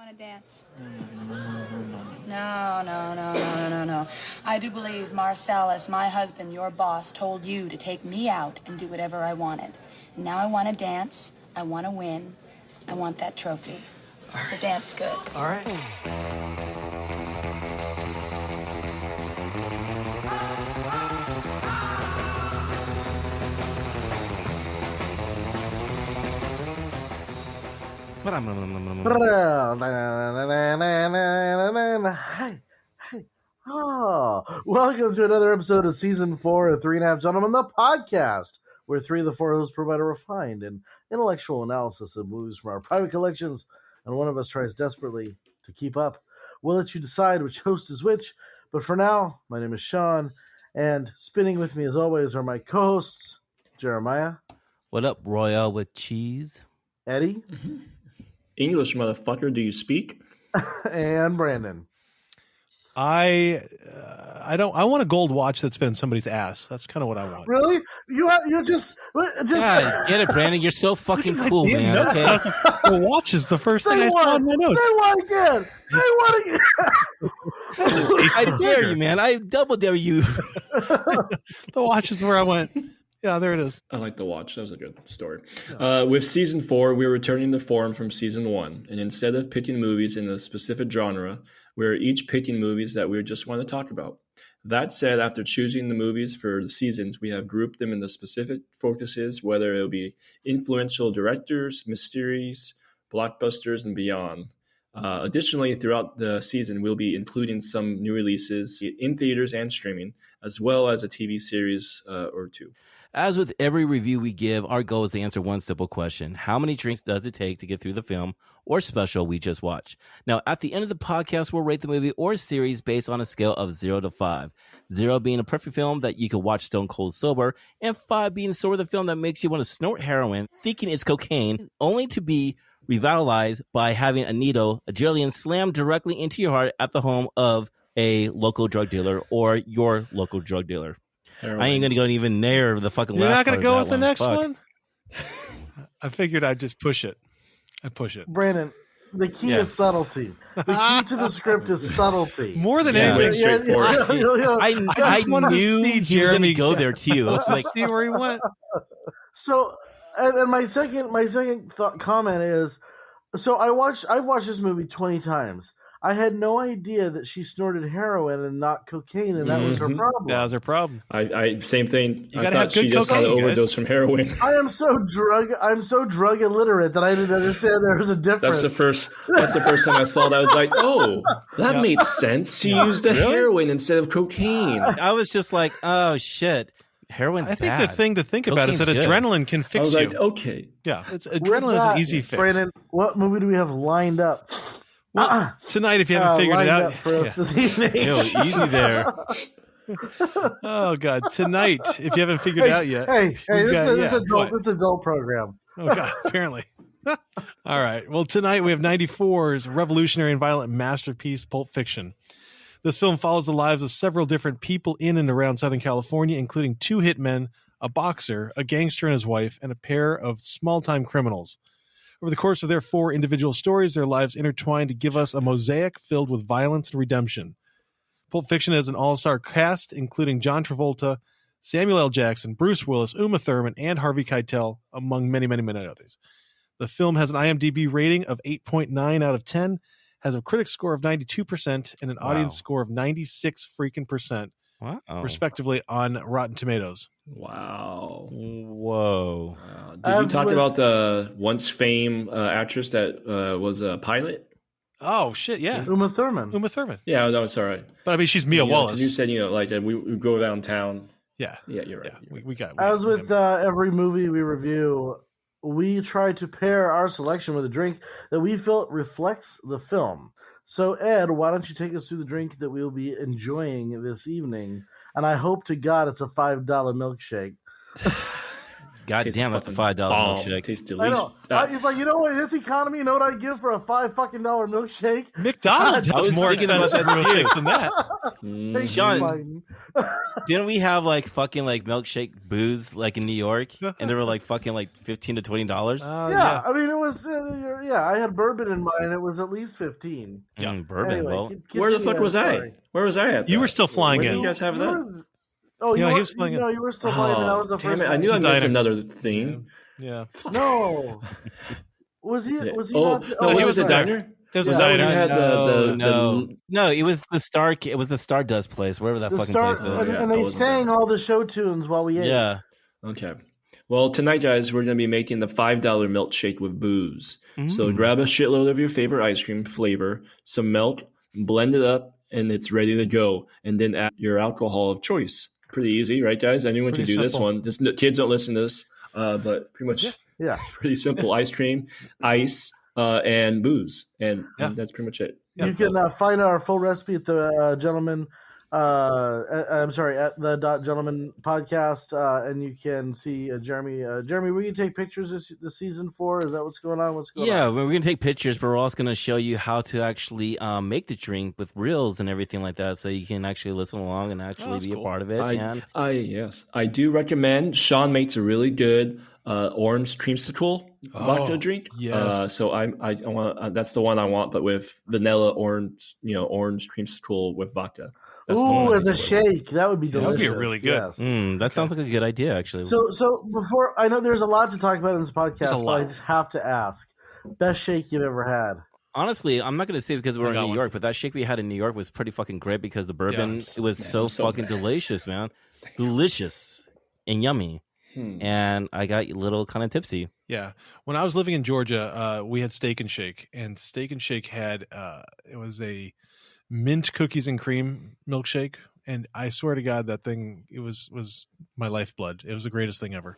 Want to dance? No. I do believe Marcellus, my husband, your boss, told you to take me out and do whatever I wanted. And now I want to dance. I want to win. I want that trophy. So dance good. All right. Welcome to another episode of Season 4 of 3.5 Gentlemen, the podcast, where 3 of the 4 hosts provide a refined and intellectual analysis of movies from our private collections, and one of us tries desperately to keep up. We'll let you decide which host is which, but for now, my name is Sean, and spinning with me as always are my co-hosts, Jeremiah. What up, Royale with cheese? Eddie. English, motherfucker, do you speak? And Brandon. I want a gold watch that's been somebody's ass. That's kind of what I want. Really? You just God, get it, Brandon. You're so fucking cool, man. Okay. The watch is the first thing I saw in my notes. Say one again. I dare you, man. I double dare you. The watch is where I went. Yeah, there it is. I like the watch. That was a good story. With Season 4, we're returning to form from Season 1. And instead of picking movies in a specific genre, we're each picking movies that we just want to talk about. That said, after choosing the movies for the seasons, we have grouped them into specific focuses, whether it'll be influential directors, mysteries, blockbusters, and beyond. Additionally, throughout the season, we'll be including some new releases in theaters and streaming, as well as a TV series or two. As with every review we give, our goal is to answer one simple question. How many drinks does it take to get through the film or special we just watched? Now, at the end of the podcast, we'll rate the movie or series based on a scale of 0 to 5. 0 being a perfect film that you can watch stone cold sober, and 5 being sort of the film that makes you want to snort heroin, thinking it's cocaine, only to be revitalized by having a needle, adrenaline, slammed directly into your heart at the home of a local drug dealer or your local drug dealer. Heroin. I ain't going to go even near the fucking You're last not going to go with the one. next Fuck. one? I figured I'd just push it. I'd push it. Brandon, the key is subtlety. The key to the script is subtlety. More than anything. straightforward. I knew he was going to go there too. It's like, see where he went. So, and my second comment is, so I've watched this movie 20 times. I had no idea that she snorted heroin and not cocaine, and that was her problem. That was her problem. I same thing. You I gotta thought have she good just had an cocaine, overdose guys. from heroin. I'm so drug illiterate that I didn't understand there was a difference. That's the first time I saw that. I was like, oh, that made sense. She used the heroin instead of cocaine. I was just like, oh shit. Heroin's I think bad. the thing to think about is that Cocaine's good. adrenaline can I fix was you. like, okay. Yeah, With adrenaline is that, an easy fix. Brandon, what movie do we have lined up? Well, tonight, if you haven't figured it lined out, up for us this evening. Ew, easy there. Oh God, tonight, if you haven't figured it out yet, Hey, this is what? adult program. Oh God, apparently. All right. Well, tonight we have 94's revolutionary and violent masterpiece, Pulp Fiction. This film follows the lives of several different people in and around Southern California, including 2 hitmen, a boxer, a gangster and his wife, and a pair of small-time criminals. Over the course of their 4 individual stories, their lives intertwine to give us a mosaic filled with violence and redemption. Pulp Fiction has an all-star cast, including John Travolta, Samuel L. Jackson, Bruce Willis, Uma Thurman, and Harvey Keitel, among many, many, many others. The film has an IMDb rating of 8.9 out of 10, has a critic score of 92%, and an audience score of 96%, respectively, on Rotten Tomatoes. Wow. Whoa. Did you talk about the once famed actress that was a pilot? Oh, shit, yeah. Uma Thurman. Yeah, no, it's all right. But I mean, she's Mia Wallace. You said, like we go downtown. Yeah. Yeah, you're right. Yeah, we got As with every movie we review, we try to pair our selection with a drink that we feel reflects the film. So, Ed, why don't you take us through the drink that we'll be enjoying this evening? And I hope to God it's a $5 milkshake. God Tastes damn, that's a fucking $5 bomb. milkshake. Tastes I delicious. know. It's like, you know what? This economy, you know what I'd give for a $5 milkshake? McDonald's I has was more thinking about expensive that too. milkshakes than that. Thank Sean, you, Biden. Didn't we have like fucking like milkshake booze like in New York, and they were like fucking like $15 to $20? Yeah, I mean, it was. I had bourbon in mine. It was at least 15. Bourbon. Anyway, Well, Where the fuck was I? Sorry. Where was I at? You that? were still flying When in. did you guys have You that? were- Oh, Yeah, you he were, was flying in. no, you were still flying. That was the damn first. it! I one. knew I missed diner. another thing. Yeah. No, was he? Yeah. Was he Oh not? no, he was was it the there. diner? There's Yeah. a Was that when you diner. had no, it was the Star. It was the Stardust place, wherever that The fucking start, place is. and, yeah, and I they wasn't sang there. all the show tunes while we ate. Yeah. Okay. Well, tonight, guys, we're going to be making the $5 milkshake with booze. So grab a shitload of your favorite ice cream flavor, some milk, blend it up, and it's ready to go. And then add your alcohol of choice. Pretty easy, right, guys? Anyone Pretty can do this simple. one. Just kids don't listen to this, but pretty much Yeah. pretty simple. Ice cream, ice, and booze, and that's pretty much it. You can find our full recipe at the Gentleman. I'm sorry, at the Gentleman podcast, and you can see Jeremy. Jeremy, will you take pictures this season 4? Is that what's going on? What's going on? Yeah, we're gonna take pictures, but we're also gonna show you how to actually make the drink with reels and everything like that, so you can actually listen along and actually that's be cool. a part of it. I do recommend. Sean makes a really good orange creamsicle vodka drink. yes. So I want that's the one I want, but with vanilla orange, orange creamsicle with vodka. That's the one Ooh, I as a think shake, that would be That would delicious. be really good. Yes. That sounds like a good idea, actually. So before I know there's a lot to talk about in this podcast, There's a but lot. I just have to ask: best shake you've ever had? Honestly, I'm not going to say because we're I in got New one. York, but that shake we had in New York was pretty fucking great because the bourbon, Yeah. it was so I'm so fucking glad. delicious, man. Delicious and yummy. And I got a little kind of tipsy. Yeah. When I was living in Georgia, we had Steak and Shake, and Steak and Shake had it was a mint cookies and cream milkshake, and I swear to God, that thing it was my lifeblood. It was the greatest thing ever.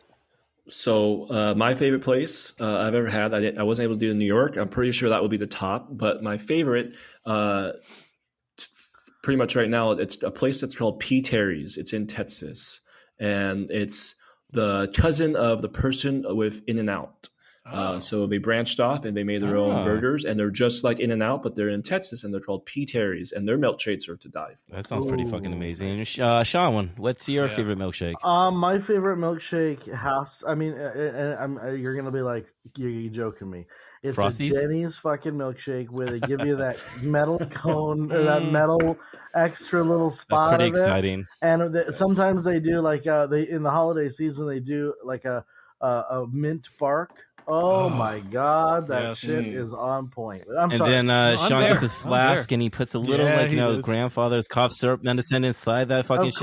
So my favorite place I've ever had, I wasn't able to do in New York. I'm pretty sure that would be the top. But my favorite, pretty much right now, it's a place that's called P. Terry's. It's in Texas, and it's the cousin of the person with In-N-Out. So they branched off and they made their own burgers, and they're just like In-N-Out, but they're in Texas, and they're called P. Terry's, and their milkshakes are to die for. That sounds pretty fucking amazing. Sean, what's your favorite milkshake? My favorite milkshake has. I mean, you're gonna be like, you're joking me. It's Frosties? a Denny's fucking milkshake where they give you that metal cone or that metal extra little spot. That's pretty of it. exciting. And sometimes they do like they in the holiday season they do like a mint bark. Oh my God, that yes. shit is on point. I'm And sorry. then Sean there. gets his flask and he puts a little Yeah, like he does. grandfather's cough syrup medicine inside that fucking Of shake.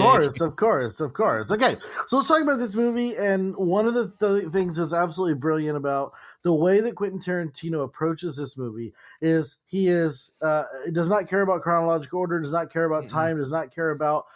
course. Okay, so let's talk about this movie. And one of the things that's absolutely brilliant about the way that Quentin Tarantino approaches this movie is he does not care about chronological order, does not care about time, does not care about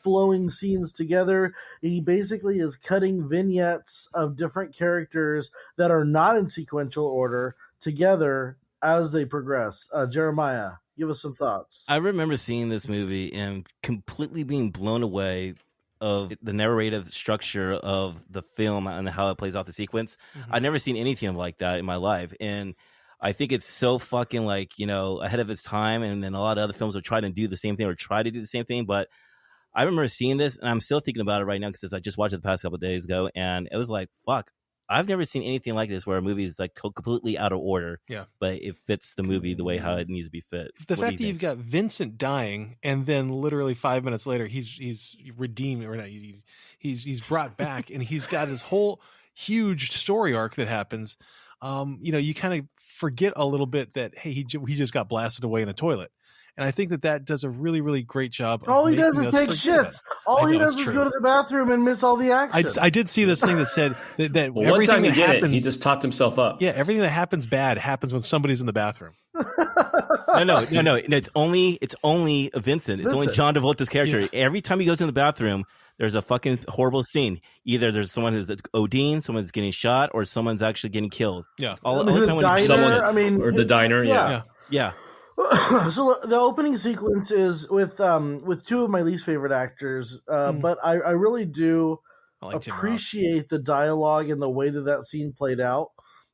flowing scenes together. He basically is cutting vignettes of different characters that are not in sequential order together as they progress. Jeremiah, give us some thoughts. I remember seeing this movie and completely being blown away of the narrative structure of the film and how it plays out the sequence. I've never seen anything like that in my life. And I think it's so fucking ahead of its time. And then a lot of other films are trying to do the same thing or try to do the same thing. But I remember seeing this and I'm still thinking about it right now because I just watched it the past couple of days ago. And it was like, fuck. I've never seen anything like this where a movie is like completely out of order, but it fits the movie the way how it needs to be fit. The fact that you've got Vincent dying and then literally 5 minutes later he's redeemed or not, he's brought back and he's got this whole huge story arc that happens. You kind of forget a little bit that hey he just got blasted away in a toilet. And I think that does a really, really great job. All he does is take shits. All he does is go to the bathroom and miss all the action. I did see this thing that said that Well, everything one time he that did happens, it. He just topped himself up. Yeah, everything that happens bad happens when somebody's in the bathroom. No. It's only Vincent. It's only John Travolta's character. Yeah. Every time he goes in the bathroom, there's a fucking horrible scene. Either there's someone who's ODing, someone's getting shot, or someone's actually getting killed. Yeah. All the time or the diner. Yeah. So the opening sequence is with two of my least favorite actors, but I really do appreciate the dialogue and the way that scene played out.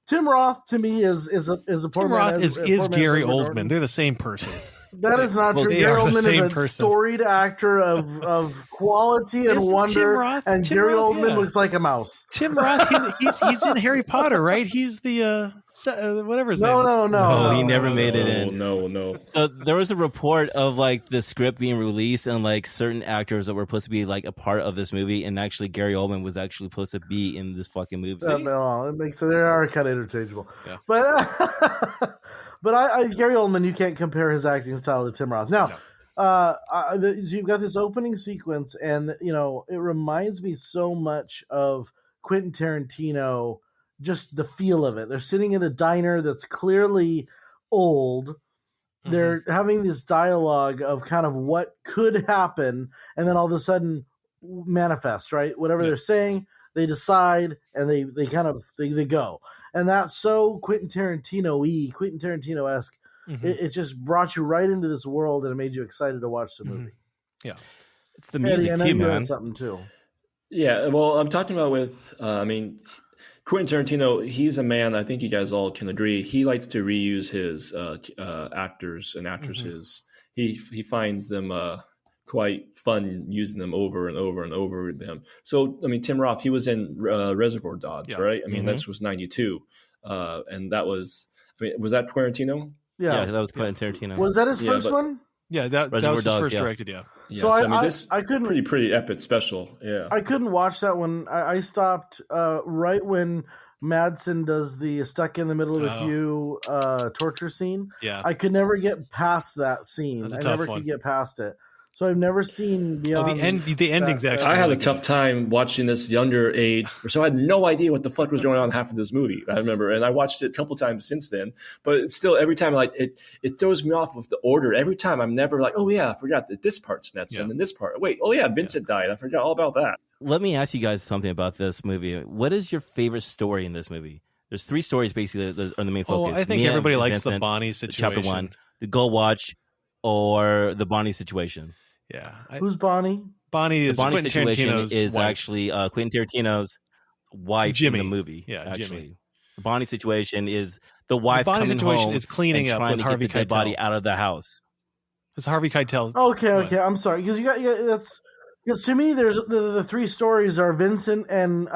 Tim Roth to me is a poor Tim man. Roth is Gary Oldman. They're the same person. That is not true. Gary Oldman is a storied actor of quality and wonder, and Gary Oldman looks like a mouse. Tim Roth, he's in Harry Potter, right? He's the whatever his name is. No, he never made it in. No. So there was a report of like the script being released and like certain actors that were supposed to be like a part of this movie, and actually Gary Oldman was actually supposed to be in this fucking movie. It makes they are kind of interchangeable, yeah. But. But Gary Oldman, you can't compare his acting style to Tim Roth. Now, you've got this opening sequence, and it reminds me so much of Quentin Tarantino. Just the feel of it. They're sitting in a diner that's clearly old. Mm-hmm. They're having this dialogue of kind of what could happen, and then all of a sudden manifest. Right, whatever they're saying, they decide, and they go. And that's so Quentin Tarantino-esque. Mm-hmm. It just brought you right into this world, and it made you excited to watch the movie. Mm-hmm. Yeah, it's the music too, man. Had something too. Yeah, well, I'm talking about with. Quentin Tarantino. He's a man. I think you guys all can agree. He likes to reuse his actors and actresses. Mm-hmm. He finds them quite fun using them over and over and over with them. So, Tim Roth, he was in Reservoir Dogs, right? That was 92. And that was, was that Tarantino? Yeah, that was Quentin Tarantino. Was that his first one? Yeah, that was his first directed, So I couldn't... Pretty epic special, yeah. I couldn't watch that one. I stopped right when Madsen does the stuck in the middle of a few torture scene. Yeah. I could never get past that scene. I never could get past it. So I've never seen beyond. The ending's actually. I had a tough time watching this younger age, so I had no idea what the fuck was going on half of this movie. I remember, and I watched it a couple times since then. But it's still, every time, like it throws me off with the order. Every time, I'm never like, oh yeah, I forgot that this part's next, and then this part. Wait, oh yeah, Vincent died. I forgot all about that. Let me ask you guys something about this movie. What is your favorite story in this movie? There's three stories basically that are the main focus. I think everybody likes the Bonnie situation. Chapter 1, the Gold Watch, or the Bonnie situation. Yeah. Who's Bonnie? Bonnie is Bonnie Quentin situation Tarantino's is wife. Actually Quentin Tarantino's wife Jimmy. in the movie. Yeah, actually. Jimmy. The Bonnie situation is the wife Bonnie coming situation home is cleaning and up trying with to Harvey get the dead Keitel. body out of the house. It's Harvey Keitel. Okay. I'm sorry, because you got that's because to me there's the three stories are Vincent and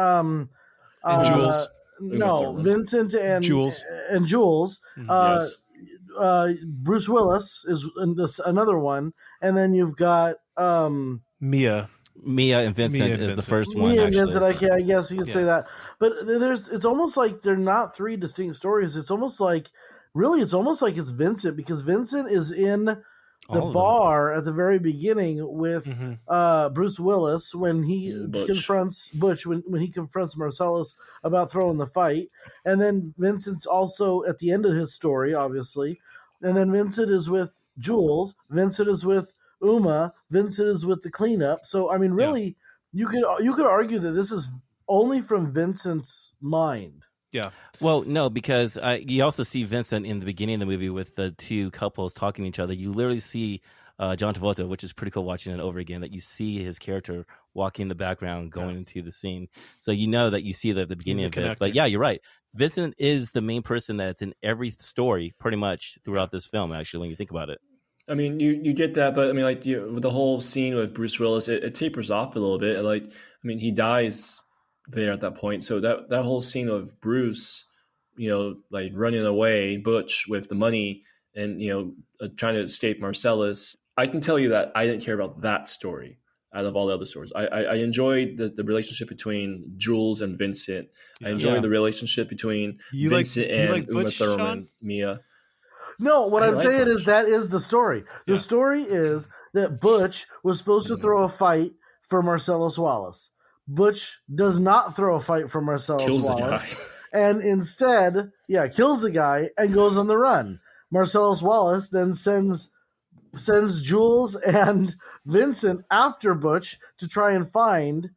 Jules. Vincent and Jules. And Jules. Yes. Bruce Willis is another one, and then you've got Mia and Vincent is the first one. Mia and actually. Vincent, I guess you could say that. But it's almost like they're not three distinct stories. It's almost like it's Vincent, because Vincent is in the bar at the very beginning with Bruce Willis when he confronts Butch, when he confronts Marcellus about throwing the fight. And then Vincent's also at the end of his story, obviously. And then Vincent is with Jules. Vincent is with Uma. Vincent is with the cleanup. So, I mean, really, you could argue that this is only from Vincent's mind. Yeah. Well, no, because you also see Vincent in the beginning of the movie with the two couples talking to each other. You literally see John Travolta, which is pretty cool watching it over again, that you see his character walking in the background going into the scene. So you know that you see the beginning of it. But yeah, you're right. Vincent is the main person that's in every story pretty much throughout this film, actually, when you think about it. I mean, you get that, but I mean, like, with the whole scene with Bruce Willis, it tapers off a little bit. Like, I mean, he dies there at that point. So that whole scene of Bruce, like running away, Butch, with the money and, trying to escape Marcellus, I can tell you that I didn't care about that story out of all the other stories. I enjoyed the relationship between Jules and Vincent. I enjoyed the relationship between Vincent and Uma Thurman, Mia. No, what I'm saying is that is the story. The story is that Butch was supposed to throw a fight for Marcellus Wallace. Butch does not throw a fight for Marcellus Wallace, and instead, kills the guy and goes on the run. Marcellus Wallace then sends Jules and Vincent after Butch to try and find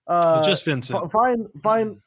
just Vincent. Find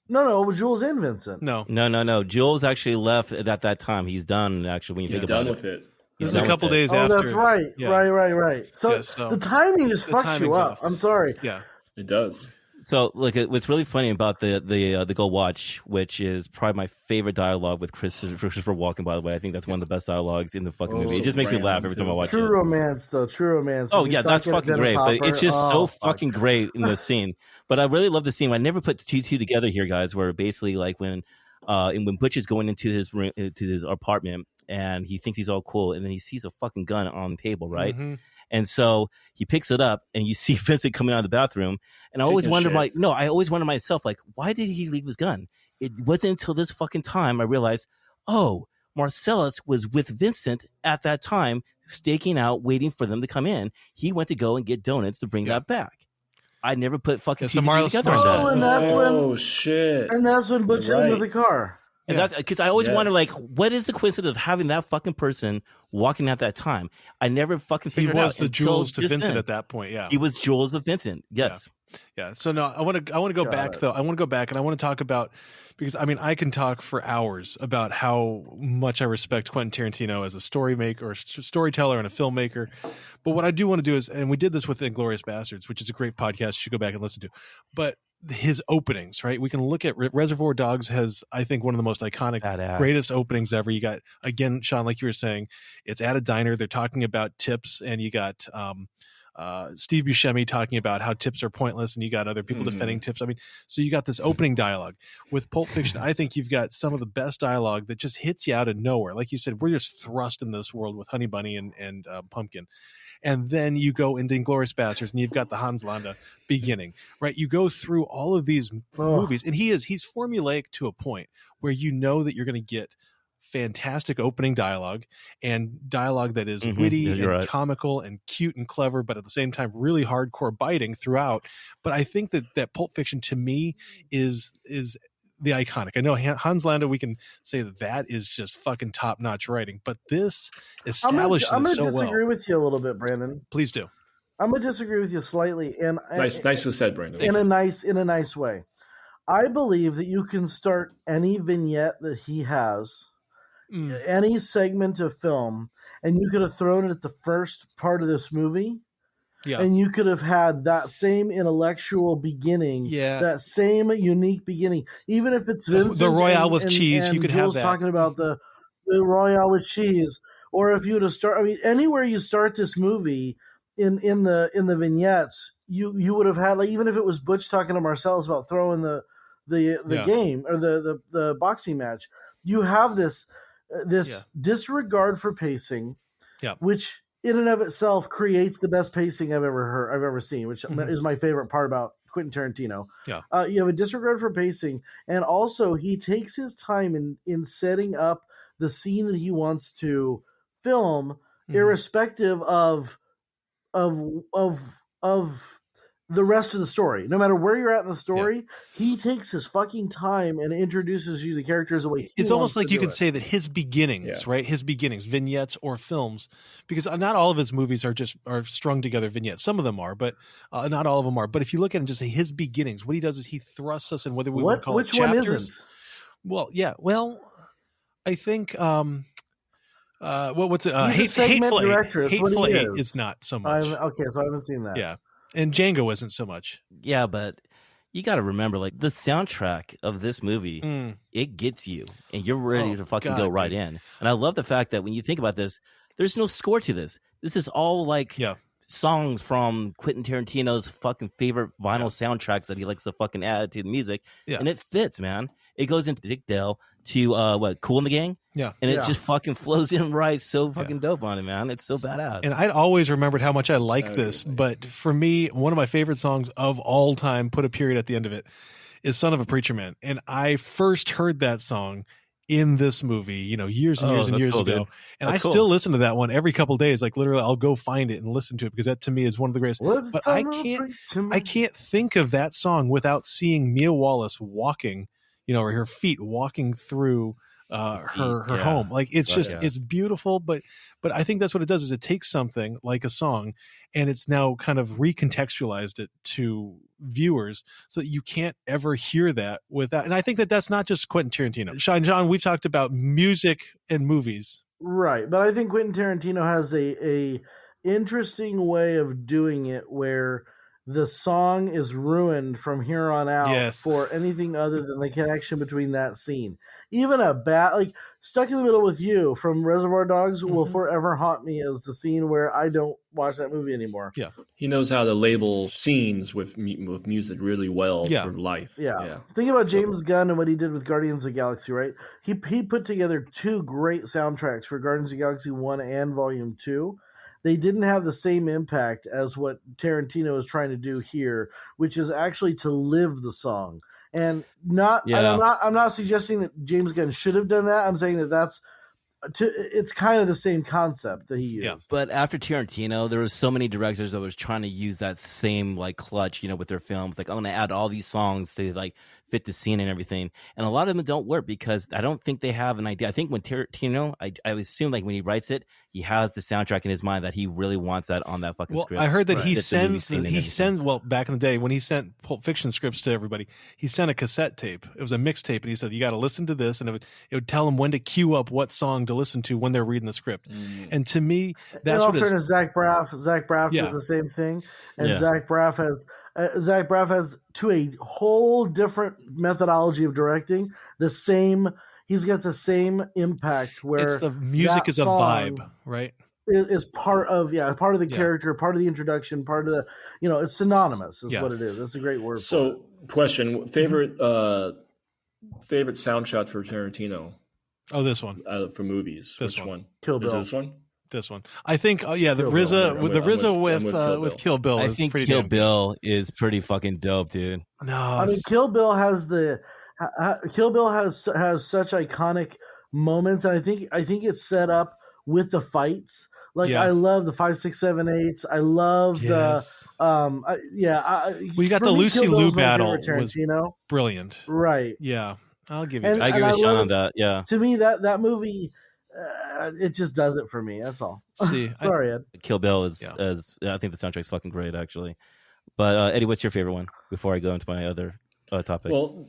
No, Jules and Vincent. No. Jules actually left at that time. He's done, actually, when you think about it. He's done with it. This is a couple days after. Oh, that's right. Yeah. Right. So, the timing just fucks you up. I'm sorry. Yeah. It does. So, look, what's really funny about the Go Watch, which is probably my favorite dialogue with Christopher Walken. By the way, I think that's one of the best dialogues in the fucking movie. It just makes me laugh every time I watch True it. romance, though. True romance. Oh When he's yeah, that's talking to fucking Dennis great. Hopper. But it's just so fuck. fucking great in the scene. But I really love the scene. I never put two together here, guys. Where basically like when Butch is going into his room, to his apartment, and he thinks he's all cool, and then he sees a fucking gun on the table, right? Mm-hmm. And so he picks it up, and you see Vincent coming out of the bathroom. And I always wonder, I always wonder myself, like, why did he leave his gun? It wasn't until this fucking time I realized, oh, Marcellus was with Vincent at that time, staking out, waiting for them to come in. He went to go and get donuts to bring that back. I never put fucking two together. Shit! And that's when Butch hit him with the car. And that's because I always wonder, like, what is the coincidence of having that fucking person walking at that time? I never fucking figured it out. He was the Jules to Vincent at that point. Yeah, he was Jules to Vincent. Yes. Yeah. So no, I want to go back though. I want to go back and I want to talk about, because I mean I can talk for hours about how much I respect Quentin Tarantino as a storyteller and a filmmaker. But what I do want to do is, and we did this with Inglourious Bastards, which is a great podcast you should go back and listen to. But his openings, right? We can look at Reservoir Dogs has, I think, one of the most iconic, greatest openings ever. You got, again, Sean, like you were saying, it's at a diner. They're talking about tips, and you got Steve Buscemi talking about how tips are pointless, and you got other people defending tips. I mean, so you got this opening dialogue. With Pulp Fiction, I think you've got some of the best dialogue that just hits you out of nowhere. Like you said, we're just thrust in this world with Honey Bunny and Pumpkin. And then you go into Inglourious Bastards, and you've got the Hans Landa beginning, right? You go through all of these movies, and he's formulaic to a point where you know that you're going to get fantastic opening dialogue, and dialogue that is witty and comical and cute and clever, but at the same time really hardcore biting throughout. But I think that Pulp Fiction to me is the iconic. I know Hans Landa, we can say that is just fucking top notch writing, but this establishes I'm gonna so disagree well. with you a little bit, Brandon. Please do. I'm gonna disagree with you slightly, and nicely said, Brandon. In a nice way. I believe that you can start any vignette that he has, any segment of film, and you could have thrown it at the first part of this movie. Yeah. And you could have had that same intellectual beginning, that same unique beginning, even if it's Vincent the Royale with cheese. You could Jules have that. talking about the Royale with cheese, or if you would have started. I mean, anywhere you start this movie in the vignettes, you would have had, like, even if it was Butch talking to Marcellus about throwing the game or the boxing match, you have this disregard for pacing, which in and of itself creates the best pacing I've ever seen, which is my favorite part about Quentin Tarantino. You have a disregard for pacing, and also he takes his time in setting up the scene that he wants to film, irrespective of the rest of the story. No matter where you're at in the story, he takes his fucking time and introduces you the characters the way it's almost like you could say that his beginnings, right? His beginnings, vignettes or films, because not all of his movies are strung together vignettes. Some of them are, but not all of them are. But if you look at it and just say his beginnings, what he does is he thrusts us in, whether we want to call it chapters. Which one isn't? Well, yeah. Well, I think what's it? Hateful Eight is not so much. Okay, so I haven't seen that. Yeah. And Django isn't so much. Yeah, but you got to remember, like, the soundtrack of this movie, it gets you, and you're ready to fucking go right in. And I love the fact that when you think about this, there's no score to this. This is all like songs from Quentin Tarantino's fucking favorite vinyl soundtracks that he likes to fucking add to the music, and it fits, man. It goes into Dick Dale to Cool in the Gang. Yeah. And it just fucking flows in right so fucking dope on it, man. It's so badass. And I'd always remembered how much I like this, but for me, one of my favorite songs of all time, put a period at the end of it, is Son of a Preacher Man. And I first heard that song in this movie, years and years and years ago. Dude. And I still listen to that one every couple of days. Like, literally, I'll go find it and listen to it, because that to me is one of the greatest. But I can't think of that song without seeing Mia Wallace walking, or her feet walking through her home. Like, it's it's beautiful, but I think that's what it does, is it takes something like a song and it's now kind of recontextualized it to viewers so that you can't ever hear that without. And I think that's not just Quentin Tarantino. John, we've talked about music and movies. Right. But I think Quentin Tarantino has a interesting way of doing it where the song is ruined from here on out Yes. for anything other than the connection between that scene. Even a bad, like Stuck in the Middle with You from Reservoir Dogs will forever haunt me as the scene where I don't watch that movie anymore. Yeah. He knows how to label scenes with music really well for life. Yeah. Think about James Gunn and what he did with Guardians of the Galaxy, right? He put together 2 great soundtracks for Guardians of the Galaxy 1 and Volume 2. They didn't have the same impact as what Tarantino is trying to do here, which is actually to live the song. And I'm not suggesting that James Gunn should have done that. I'm saying that it's kind of the same concept that he used. Yeah. But after Tarantino, there was so many directors that was trying to use that same like clutch, with their films. Like, I'm going to add all these songs to like fit the scene and everything. And a lot of them don't work because I don't think they have an idea. I think when Tarantino, I assume like when he writes it, he has the soundtrack in his mind that he really wants that on that fucking script. I heard that he That's the movie scene and everything. back in the day when he sent Pulp Fiction scripts to everybody, he sent a cassette tape. It was a mixtape, and he said, you got to listen to this, and it would tell them when to cue up what song to listen to when they're reading the script. And to me, that's what fairness, Zach Braff does the same thing, and Zach Braff has to a whole different methodology of directing he's got the same impact where it's the music is a vibe, right? Is part of the character, part of the introduction, part of the it's synonymous is what it is. That's a great word. So, question: favorite soundtrack for Tarantino? Oh, this one for movies. This Which one? Kill Bill. Is it this one? This one, I think. The RZA with Kill Bill. I think Kill Bill is pretty fucking dope, dude. No, I mean Kill Bill has such iconic moments, and I think it's set up with the fights. Like I love the 5, 6, 7, 8s. I love the we got the Lucy Liu battle. Tarantino. Was brilliant, right? Yeah, I'll give you that. I agree with Sean on that. Yeah, to me that movie. It just does it for me. That's all. See, sorry, Ed. Kill Bill is I think the soundtrack's fucking great, actually. But Eddie, what's your favorite one? Before I go into my other topic. Well,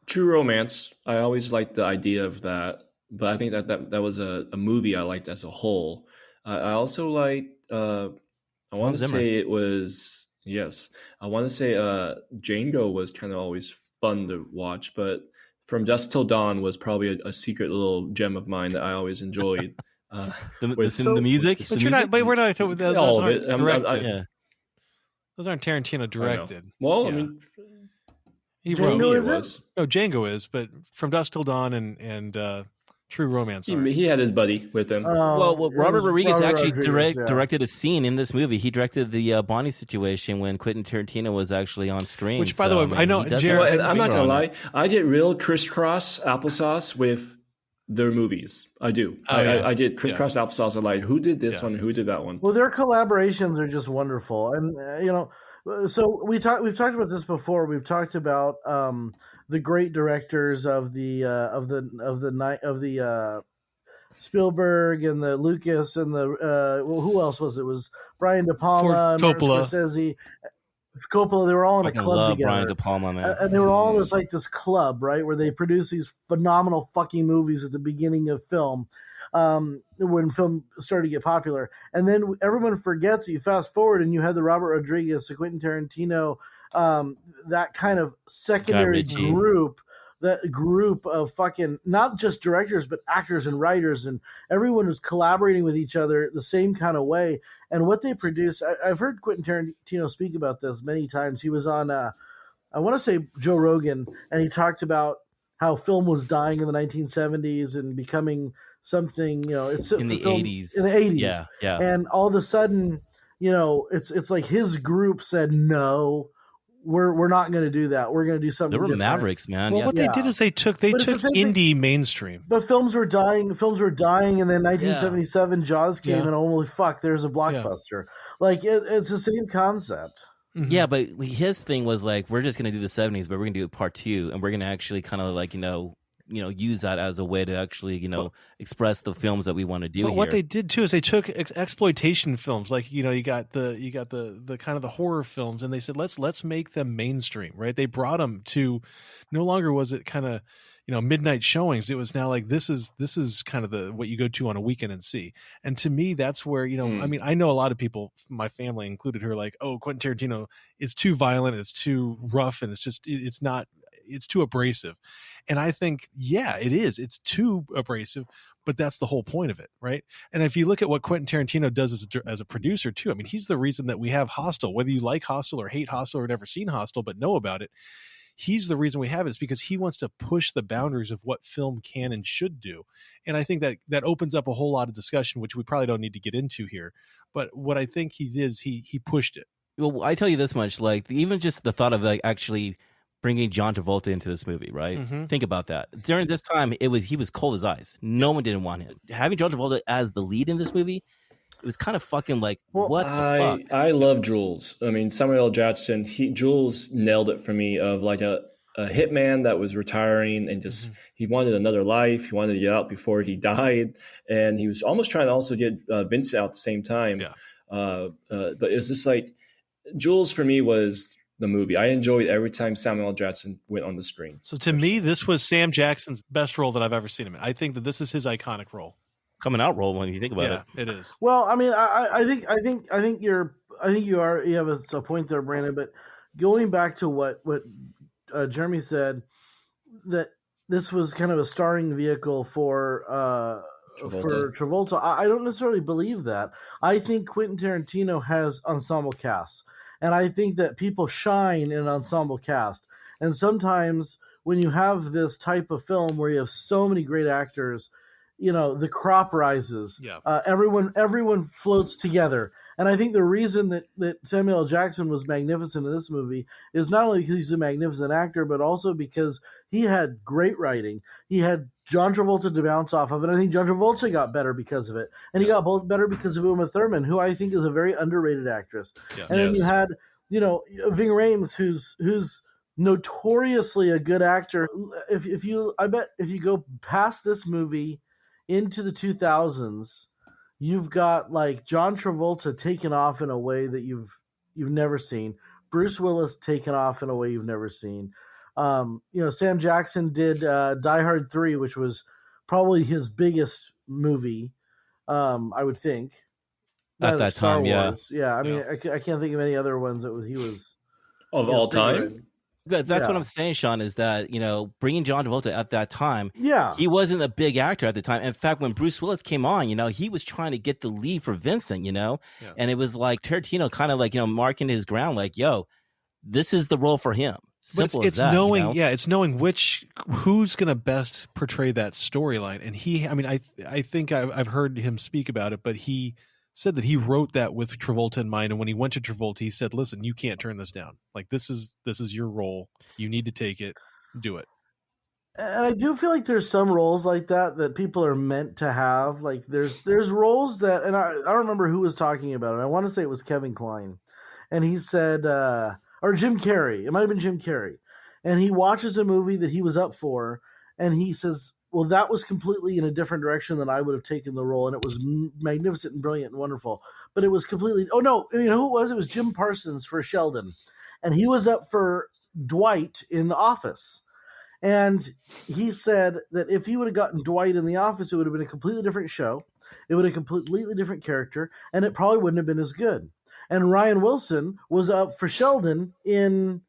True Romance. I always liked the idea of that, but I think that was a movie I liked as a whole. I also liked. I want to say it was I want to say Django was kind of always fun to watch, but From Dusk Till Dawn was probably a secret little gem of mine that I always enjoyed. The music? But we're not talking about all of it. Those aren't Tarantino directed. Well, I mean, he Django wrote. No, Django is, but From Dusk Till Dawn and True Romance. He had his buddy with him. Well, Robert Rodriguez directed a scene in this movie. He directed the Bonnie situation when Quentin Tarantino was actually on screen. Which, by the way, I know, Jared, I'm not going to lie. I get real crisscross applesauce with their movies. I do. I get crisscross applesauce. I'm like, who did this one? Who did that one? Well, their collaborations are just wonderful. And, so we've talked about this before. We've talked about the great directors of the Spielberg and the Lucas and the who else was it? It was Brian De Palma, Coppola. Scorsese, Coppola. They were all in a club together. Brian De Palma, man. And they were all this club, right, where they produce these phenomenal fucking movies at the beginning of film. When film started to get popular, and then everyone forgets that you fast forward and you had the Robert Rodriguez, the Quentin Tarantino, that kind of secondary group, that group of fucking not just directors but actors and writers, and everyone was collaborating with each other the same kind of way. And what they produce, I've heard Quentin Tarantino speak about this many times. He was on, I want to say Joe Rogan, and he talked about how film was dying in the 1970s and becoming something, it's in the 80s. In the 80s. Yeah. And all of a sudden, it's like his group said, no, we're not going to do that. We're going to do something There were different. Mavericks, man. Well, what they did is they took indie mainstream. But films were dying, and then 1977 Jaws came, and holy fuck, there's a blockbuster. Like, it's the same concept. Mm-hmm. Yeah, but his thing was like, we're just going to do the 70s, but we're going to do part 2, and we're going to actually kind of like, use that as a way to actually, express the films that we want to do. But what they did too is they took exploitation films, like you got the kind of the horror films, and they said let's make them mainstream, right? They brought them to, no longer was it kind of midnight showings. It was now like this is kind of what you go to on a weekend and see. And to me, that's where I mean, I know a lot of people, my family included, who are like, oh, Quentin Tarantino, it's too violent, it's too rough, and it's too abrasive. And I think, yeah, it is. It's too abrasive, but that's the whole point of it, right? And if you look at what Quentin Tarantino does as a producer too, I mean, he's the reason that we have Hostel. Whether you like Hostel or hate Hostel or never seen Hostel but know about it, he's the reason we have it. Is because he wants to push the boundaries of what film can and should do. And I think that opens up a whole lot of discussion, which we probably don't need to get into here. But what I think he did is he pushed it. Well, I tell you this much, like even just the thought of like actually bringing John Travolta into this movie, right? Mm-hmm. Think about that. During this time, he was cold as ice. No one didn't want him. Having John Travolta as the lead in this movie, it was kind of fucking like, what the fuck? I love Jules. I mean, Samuel L. Jackson, Jules nailed it for me of like a hitman that was retiring and just he wanted another life. He wanted to get out before he died, and he was almost trying to also get Vince out at the same time. Yeah. But it's just like Jules for me was the movie. I enjoyed every time Samuel L. Jackson went on the screen. So to me, this was Sam Jackson's best role that I've ever seen him in. I think that this is his iconic role. Coming out role when you think about it. Yeah, it is. Well, I mean, I think you have a point there, Brandon. But going back to what Jeremy said, that this was kind of a starring vehicle for Travolta. I don't necessarily believe that. I think Quentin Tarantino has ensemble casts, and I think that people shine in an ensemble cast. And sometimes when you have this type of film where you have so many great actors, the crop rises. Yeah. Everyone floats together. And I think the reason that Samuel L. Jackson was magnificent in this movie is not only because he's a magnificent actor, but also because he had great writing. He had John Travolta to bounce off of, and I think John Travolta got better because of it. And he got both better because of Uma Thurman, who I think is a very underrated actress. Yeah. And then you had, Ving Rhames, who's notoriously a good actor. I bet if you go past this movie into the 2000s, you've got like John Travolta taken off in a way that you've never seen. Bruce Willis taken off in a way you've never seen. Sam Jackson did Die Hard 3, which was probably his biggest movie, I would think. At that Star time, Wars. Yeah. I mean, I can't think of any other ones that he was of all time. That's what I'm saying, Sean, is that, bringing John Travolta at that time, he wasn't a big actor at the time. In fact, when Bruce Willis came on, he was trying to get the lead for Vincent, and it was like Tarantino kind of like, marking his ground, like, yo, this is the role for him. Simple it's as that. Knowing, it's knowing who's going to best portray that storyline. And I think I've heard him speak about it, but he said that he wrote that with Travolta in mind, and when he went to Travolta, he said, "Listen, you can't turn this down. Like this is your role. You need to take it. Do it." And I do feel like there's some roles like that people are meant to have. Like there's roles that, and I don't remember who was talking about it. I want to say it was Kevin Kline, and he said, or Jim Carrey. It might have been Jim Carrey, and he watches a movie that he was up for, and he says, well, that was completely in a different direction than I would have taken the role, and it was magnificent and brilliant and wonderful. But it was completely – oh, no, who it was? It was Jim Parsons for Sheldon, and he was up for Dwight in The Office. And he said that if he would have gotten Dwight in The Office, it would have been a completely different show. It would have been a completely different character, and it probably wouldn't have been as good. And Ryan Wilson was up for Sheldon in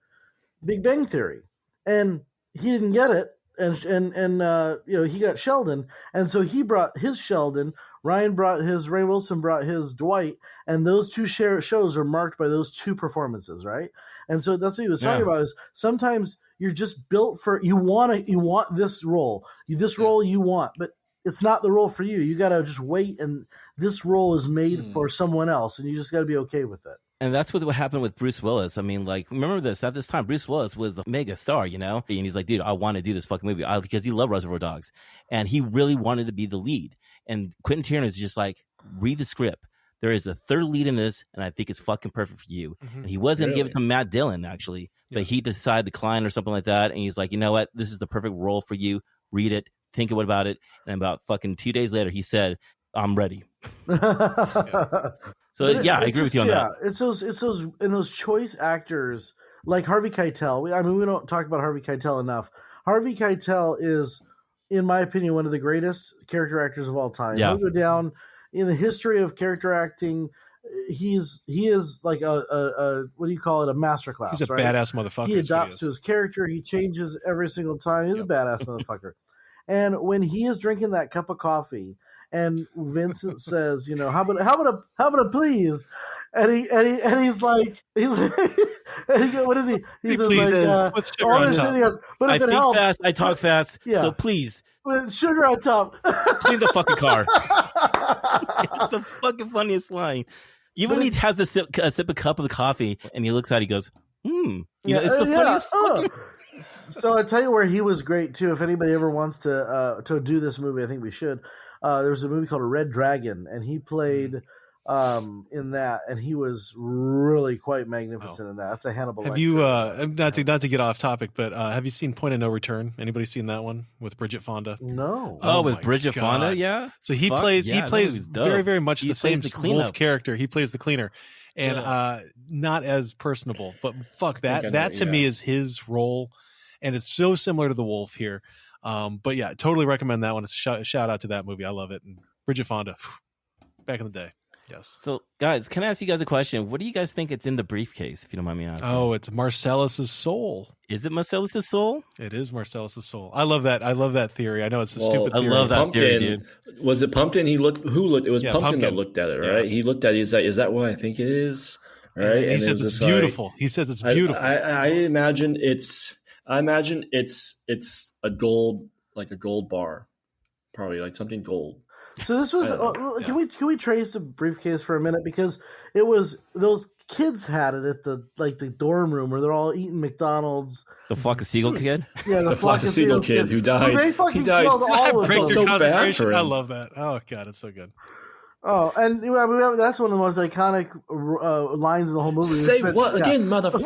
Big Bang Theory, and he didn't get it. And he got Sheldon, and so he brought his Sheldon. Ray Wilson brought his Dwight, and those two shows are marked by those two performances, right? And so that's what he was talking about. Is sometimes you're just built for you want this role, you want, but it's not the role for you. You got to just wait, and this role is made for someone else, and you just got to be okay with it. And that's what happened with Bruce Willis. I mean, like, remember this. At this time, Bruce Willis was the mega star, And he's like, dude, I want to do this fucking movie because he loved Reservoir Dogs. And he really wanted to be the lead. And Quentin Tarantino is just like, read the script. There is a third lead in this, and I think it's fucking perfect for you. Mm-hmm. And he was going to give it to Matt Dillon, actually. But he decided to decline or something like that. And he's like, you know what? This is the perfect role for you. Read it. Think about it. And about fucking 2 days later, he said, I'm ready. So I agree with you on that. It's those choice actors like Harvey Keitel. We don't talk about Harvey Keitel enough. Harvey Keitel is, in my opinion, one of the greatest character actors of all time. Yeah. He'll go down in the history of character acting. He is like a what do you call it? A masterclass. He's a right? badass motherfucker. He adopts to his character. He changes every single time. He's a badass motherfucker. And when he is drinking that cup of coffee, and Vincent says, you know, how about a please? And he's like, what is he? He says like, "What's sugar all on this top?" shit. He goes, but I if it think helps, fast, I talk fast, Yeah. so please with sugar on top. clean the fucking car. It's the fucking funniest line. Even when he has a sip of cup of the coffee, and he looks at it, he goes, You know, it's the funniest fucking... So I tell you where he was great too. If anybody ever wants to do this movie, I think we should. There was a movie called Red Dragon, and he played in that, and he was really quite magnificent in that. That's a Hannibal. Have you not to get off topic, but have you seen Point of No Return? Anybody seen that one with Bridget Fonda? No. Oh, with my Bridget God. Fonda, yeah. So he Fuck, plays yeah, he that plays movie's dope. very, very much He the same plays the wolf cleanup. character. He plays the cleaner, and not as personable. But fuck that. That to me is his role, and it's so similar to the wolf here. But yeah, totally recommend that one. It's a shout out to that movie. I love it. And Bridget Fonda, back in the day. Yes. So, guys, can I ask you guys a question? What do you guys think it's in the briefcase, if you don't mind me asking? Oh, it's Marcellus's soul. Is it Marcellus's soul? It is Marcellus's soul. I love that theory. I know it's a stupid I theory. love that Pumpkin, theory, dude. Was it Pumpkin? It was Pumpkin that looked at it, right? Yeah. He looked at it. He's like, is that what I think it is? And Right? he says it's beautiful. He says it's beautiful. I imagine it's a gold, like a gold bar, probably like something gold. So this was. Can we trace the briefcase for a minute, because it was those kids had it at the dorm room where they're all eating McDonald's. The Flock of Seagull kid? Yeah, The Flock of Seagull kid who died. They fucking He died. killed all of Break them. your So bad concentration. for him. I love that. Oh god, it's so good. Oh, and that's one of the most iconic lines in the whole movie. Say It's what again, motherfucker?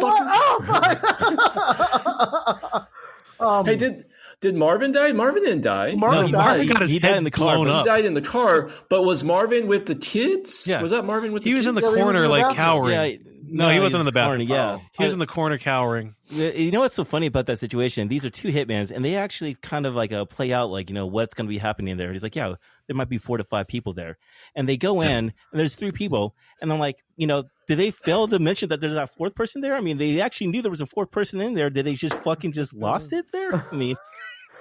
Oh, Hey, did Marvin die? Marvin didn't die. Marvin died. got his He died head in the car, blown but He up. died in the car, but was Marvin with the kids? Yeah. Was that Marvin with the He was kids? in the Yeah, he was corner, in the like bathroom. cowering. Yeah, No, he wasn't in the bathroom. Yeah. He was in the corner cowering. You know what's so funny about that situation? These are two hitmans, and they actually kind of like play out like, you know, what's going to be happening there. He's like, yeah, there might be 4 to 5 people there. And they go in, and there's 3 people. And I'm like, you know, did they fail to mention that there's that 4th person there? I mean, they actually knew there was a 4th person in there. Did they just fucking just lost it there? I mean...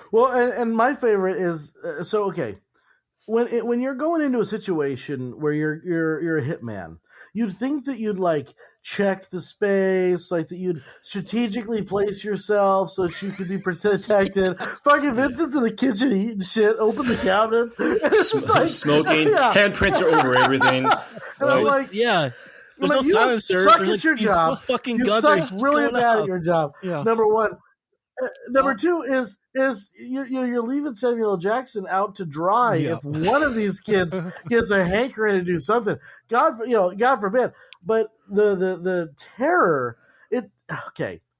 Well, and my favorite is okay. When you're going into a situation where you're a hitman, you'd think that you'd like check the space, like that you'd strategically place yourself so that you could be protected. Fucking Vincent's in the kitchen eating shit, open the cabinets, it's just like, Smoking, handprints are over everything. And I'm like, yeah. There's like, no you silencer. suck There's at like your these job. fucking You guns suck are really going bad up. at your job. Yeah. Number one. Number two is you're leaving Samuel L. Jackson out to dry. Yeah. If one of these kids gets a hankering to do something, God forbid. But the terror.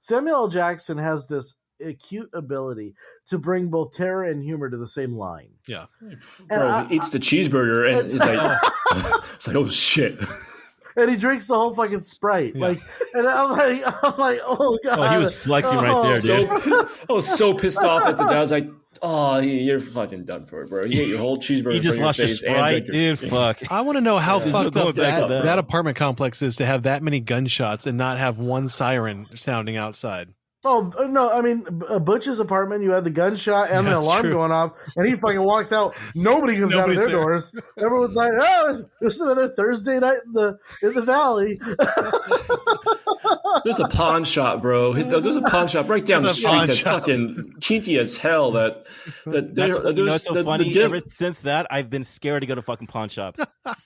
Samuel L. Jackson has this acute ability to bring both terror and humor to the same line. Yeah. Bro, he eats the cheeseburger and it's like, oh shit. And he drinks the whole fucking Sprite. Yeah. And I'm like, oh god. Oh, he was flexing right there, dude. I was so pissed off at the guy. I was like, oh, you're fucking done for it, bro. You ate your whole cheeseburger. You just from lost your face and Sprite, drank your- dude. Fuck. I want to know how fucked Go up back to that. that apartment complex is to have that many gunshots and not have one siren sounding outside. Oh, no, I mean, Butch's apartment, you had the gunshot and the That's alarm true. going off, and he fucking walks out. Nobody comes out of Nobody's their there. doors. Everyone's like, oh, it's another Thursday night in the valley. There's a pawn shop, bro. There's a pawn shop right down the There's a street pawn that's shop. fucking kinky as hell. You know what's so funny? Ever since that, I've been scared to go to fucking pawn shops.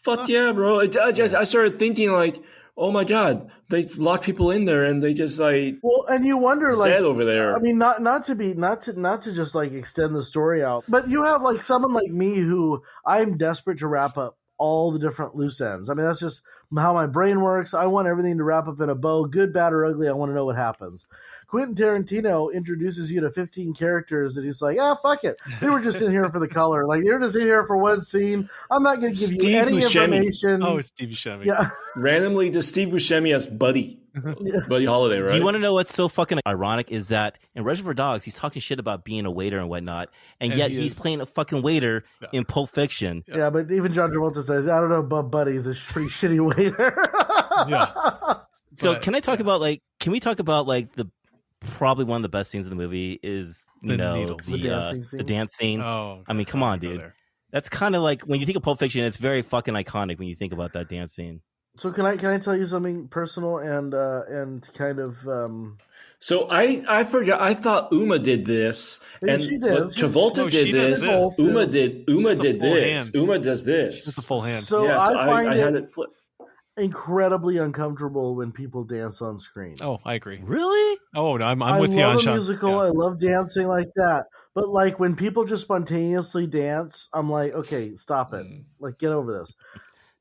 Fuck yeah, bro. I started thinking like, oh my god, they lock people in there and they just like Well, and you wonder, like, sad over there. I mean, not to just like extend the story out, but you have like someone like me who I'm desperate to wrap up all the different loose ends. I mean, that's just how my brain works. I want everything to wrap up in a bow, good, bad, or ugly. I want to know what happens. Quentin Tarantino introduces you to 15 characters and he's like, fuck it. They were just in here for the color. Like, you're just in here for one scene. I'm not going to give you Steve any Buscemi. information. Oh, it's Steve Buscemi. Yeah. Randomly, just Steve Buscemi as Buddy. Buddy Holiday, right? You want to know what's so fucking ironic is that in Reservoir Dogs, he's talking shit about being a waiter and whatnot, and yet he's playing a fucking waiter in Pulp Fiction. Yeah, but even John Travolta says, I don't know, Bub Buddy's a pretty shitty waiter. So can we talk about the probably one of the best scenes in the movie is the dance scene. Oh, I mean, come on, dude. That's kind of like when you think of Pulp Fiction, it's very fucking iconic when you think about that dance scene. So can I tell you something personal and kind of So I forgot. I thought Uma did this, and she did. Travolta did this. Uma did this. Hand. Uma does this. It's a full hand. So yeah, so I find I had it flipped. incredibly uncomfortable when people dance on screen. Oh, I agree. Really? Oh no, I'm with you on Sean. I love a musical. Yeah. I love dancing like that. But like when people just spontaneously dance, I'm like, okay, stop it. Like, get over this.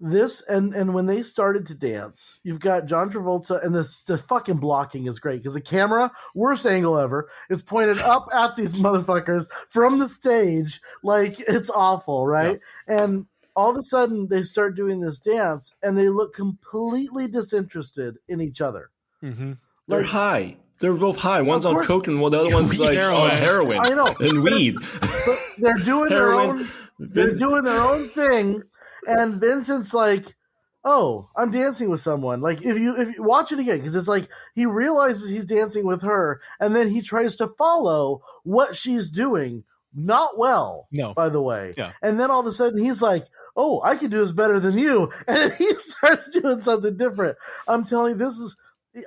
This and when they started to dance, you've got John Travolta, and the fucking blocking is great because the camera, worst angle ever, is pointed up at these motherfuckers from the stage, like it's awful, right? Yeah. And all of a sudden they start doing this dance, and they look completely disinterested in each other. Mm-hmm. They're high. They're both high. One's on coke, and the other one's like on heroin. I know, and weed. But they're doing their own. They're doing their own thing. And Vincent's like, "Oh, I'm dancing with someone." Like if you watch it again, because it's like he realizes he's dancing with her, and then he tries to follow what she's doing. Not well, no. By the way. Yeah. And then all of a sudden he's like, "Oh, I can do this better than you," and he starts doing something different. I'm telling you, this is.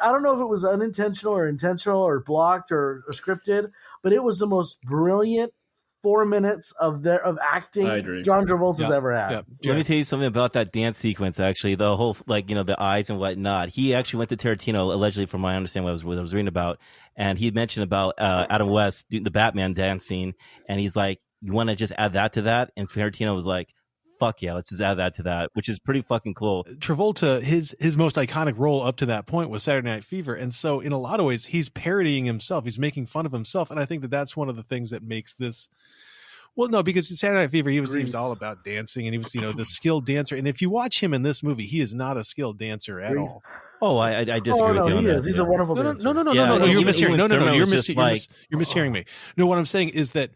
I don't know if it was unintentional or intentional or blocked or scripted, but it was the most brilliant 4 minutes of acting John Travolta's ever had. Yeah. Let me tell you something about that dance sequence. Actually, the whole the eyes and whatnot. He actually went to Tarantino allegedly, from my understanding, what I was reading about, and he mentioned about Adam West doing the Batman dance scene, and he's like, "You want to just add that to that?" And Tarantino was like, "Fuck yeah, let's just add that to that," which is pretty fucking cool. Travolta, his most iconic role up to that point was Saturday Night Fever, and so in a lot of ways he's parodying himself. He's making fun of himself, and I think that that's one of the things that makes this. Well, no, because in Saturday Night Fever he was all about dancing, and he was the skilled dancer. And if you watch him in this movie, he is not a skilled dancer at all. Oh, I disagree with you. He is. He's a wonderful dancer. No. You're mishearing. You're mishearing me. No, what I'm saying is that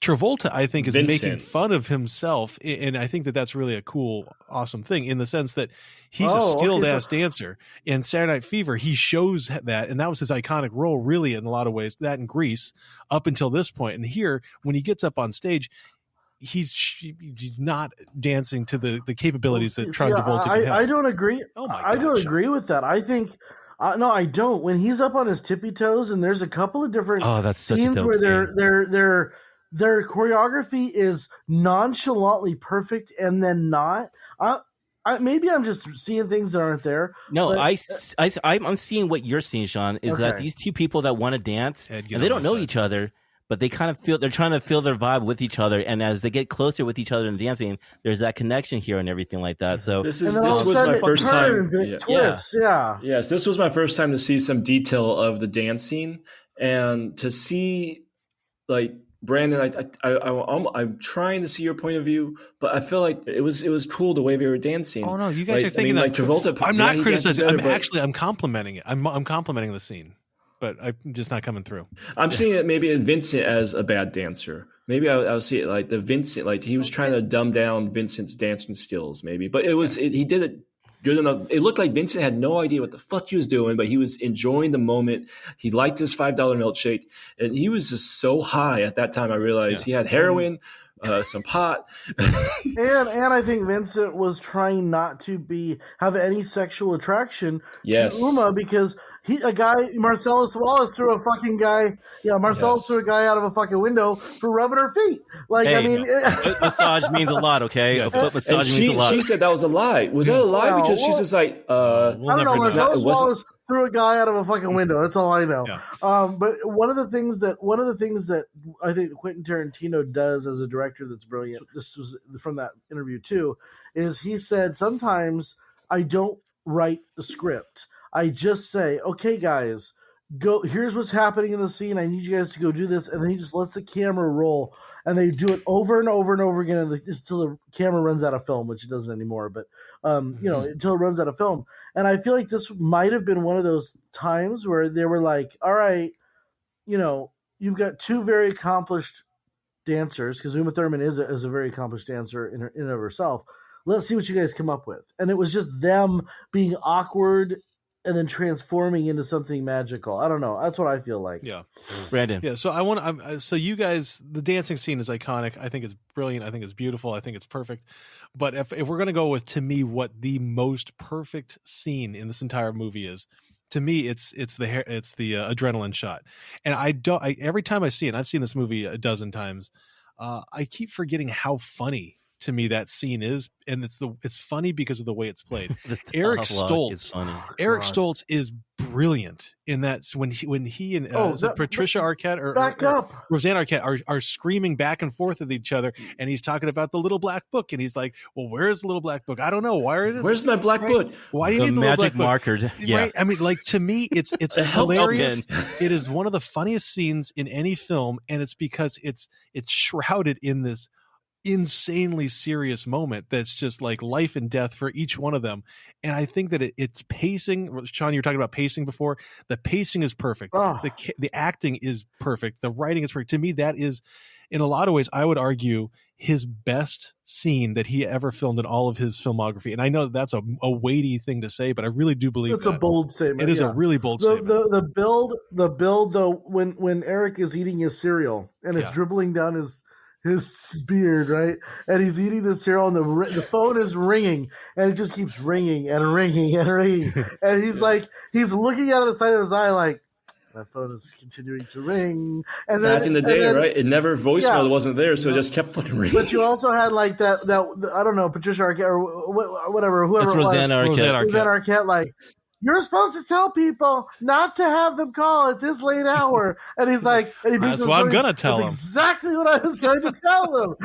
Travolta, I think, is making fun of himself, and I think that that's really a cool, awesome thing in the sense that he's a skilled-ass dancer. In Saturday Night Fever, he shows that, and that was his iconic role, really, in a lot of ways, that in Grease, up until this point. And here, when he gets up on stage, he's not dancing to the capabilities that John Travolta can have. I don't agree. Oh my God, I don't agree with that. I think... no, I don't. When he's up on his tippy toes, and there's a couple of different that's such scenes a dope where their choreography is nonchalantly perfect, and then not. Maybe I'm just seeing things that aren't there. No, I'm seeing what you're seeing, Sean. Is that these two people that want to dance, and they don't know each other, but they kind of they're trying to feel their vibe with each other, and as they get closer with each other in dancing, there's that connection here and everything like that. So this was my first time. Yes, this was my first time to see some detail of the dancing, and to see like. Brandon, I'm trying to see your point of view, but I feel like it was cool the way they were dancing. Oh no, you guys are thinking that Travolta. I'm not criticizing. I'm complimenting it. I'm complimenting the scene, but I'm just not coming through. I'm seeing it maybe in Vincent as a bad dancer. Maybe I'll see it like the Vincent, like he was trying to dumb down Vincent's dancing skills, maybe. But he did it good enough. It looked like Vincent had no idea what the fuck he was doing, but he was enjoying the moment. He liked his $5 milkshake, and he was just so high at that time. I realized he had heroin, some pot, and I think Vincent was trying not to have any sexual attraction to Uma because Marcellus Wallace threw a fucking guy. Yeah, Marcellus threw a guy out of a fucking window for rubbing her feet. Like, hey, I mean, massage means a lot, okay? A foot massage means a lot. She said that was a lie. Was that a lie? Because she's just like, I don't know. Marcellus Wallace threw a guy out of a fucking window. That's all I know. Yeah. But one of the things that I think Quentin Tarantino does as a director that's brilliant. This was from that interview too. Is he said sometimes I don't write the script. I just say, okay, guys, go, here's what's happening in the scene. I need you guys to go do this. And then he just lets the camera roll. And they do it over and over and over again until the camera runs out of film, which it doesn't anymore. But, until it runs out of film. And I feel like this might have been one of those times where they were like, all right, you've got two very accomplished dancers, because Uma Thurman is a very accomplished dancer in and of herself. Let's see what you guys come up with. And it was just them being awkward and then transforming into something magical. I don't know. That's what I feel like. Yeah. Brandon. Yeah. So so you guys, the dancing scene is iconic. I think it's brilliant. I think it's beautiful. I think it's perfect. But if we're going to go with, to me, what the most perfect scene in this entire movie is, to me, it's the adrenaline shot. And every time I see it, I've seen this movie a dozen times. I keep forgetting how funny to me that scene is, and it's funny because of the way it's played. Eric Stoltz is brilliant in that when he and Patricia Arquette or Roseanne Arquette are screaming back and forth with each other, and he's talking about the little black book, and he's like, well, where's the little black book? I don't know. Where's my black book? Why do you need the magic little black marker? book? Yeah. Right? I mean, like, to me, it's hilarious. It is one of the funniest scenes in any film, and it's because it's shrouded in this insanely serious moment that's just like life and death for each one of them. And I think that it's pacing. Sean, you were talking about pacing before. The pacing is perfect. The acting is perfect. The writing is perfect. To me, that is, in a lot of ways, I would argue, his best scene that he ever filmed in all of his filmography. And I know that's a weighty thing to say, but I really do believe it's a bold statement. It is a really bold statement. The build though, when Eric is eating his cereal and it's dribbling down his beard, right? And he's eating the cereal, and the phone is ringing, and it just keeps ringing and ringing and ringing. And he's like, he's looking out of the side of his eye, like, that phone is continuing to ring. And then, back in the day, right? It never voicemail wasn't there, so it just kept fucking ringing. But you also had like that I don't know, Patricia Arquette or whatever, whoever That's it was. Roseanne Arquette, like, you're supposed to tell people not to have them call at this late hour. And he's like, that's what I'm going to tell them. Exactly what I was going to tell them.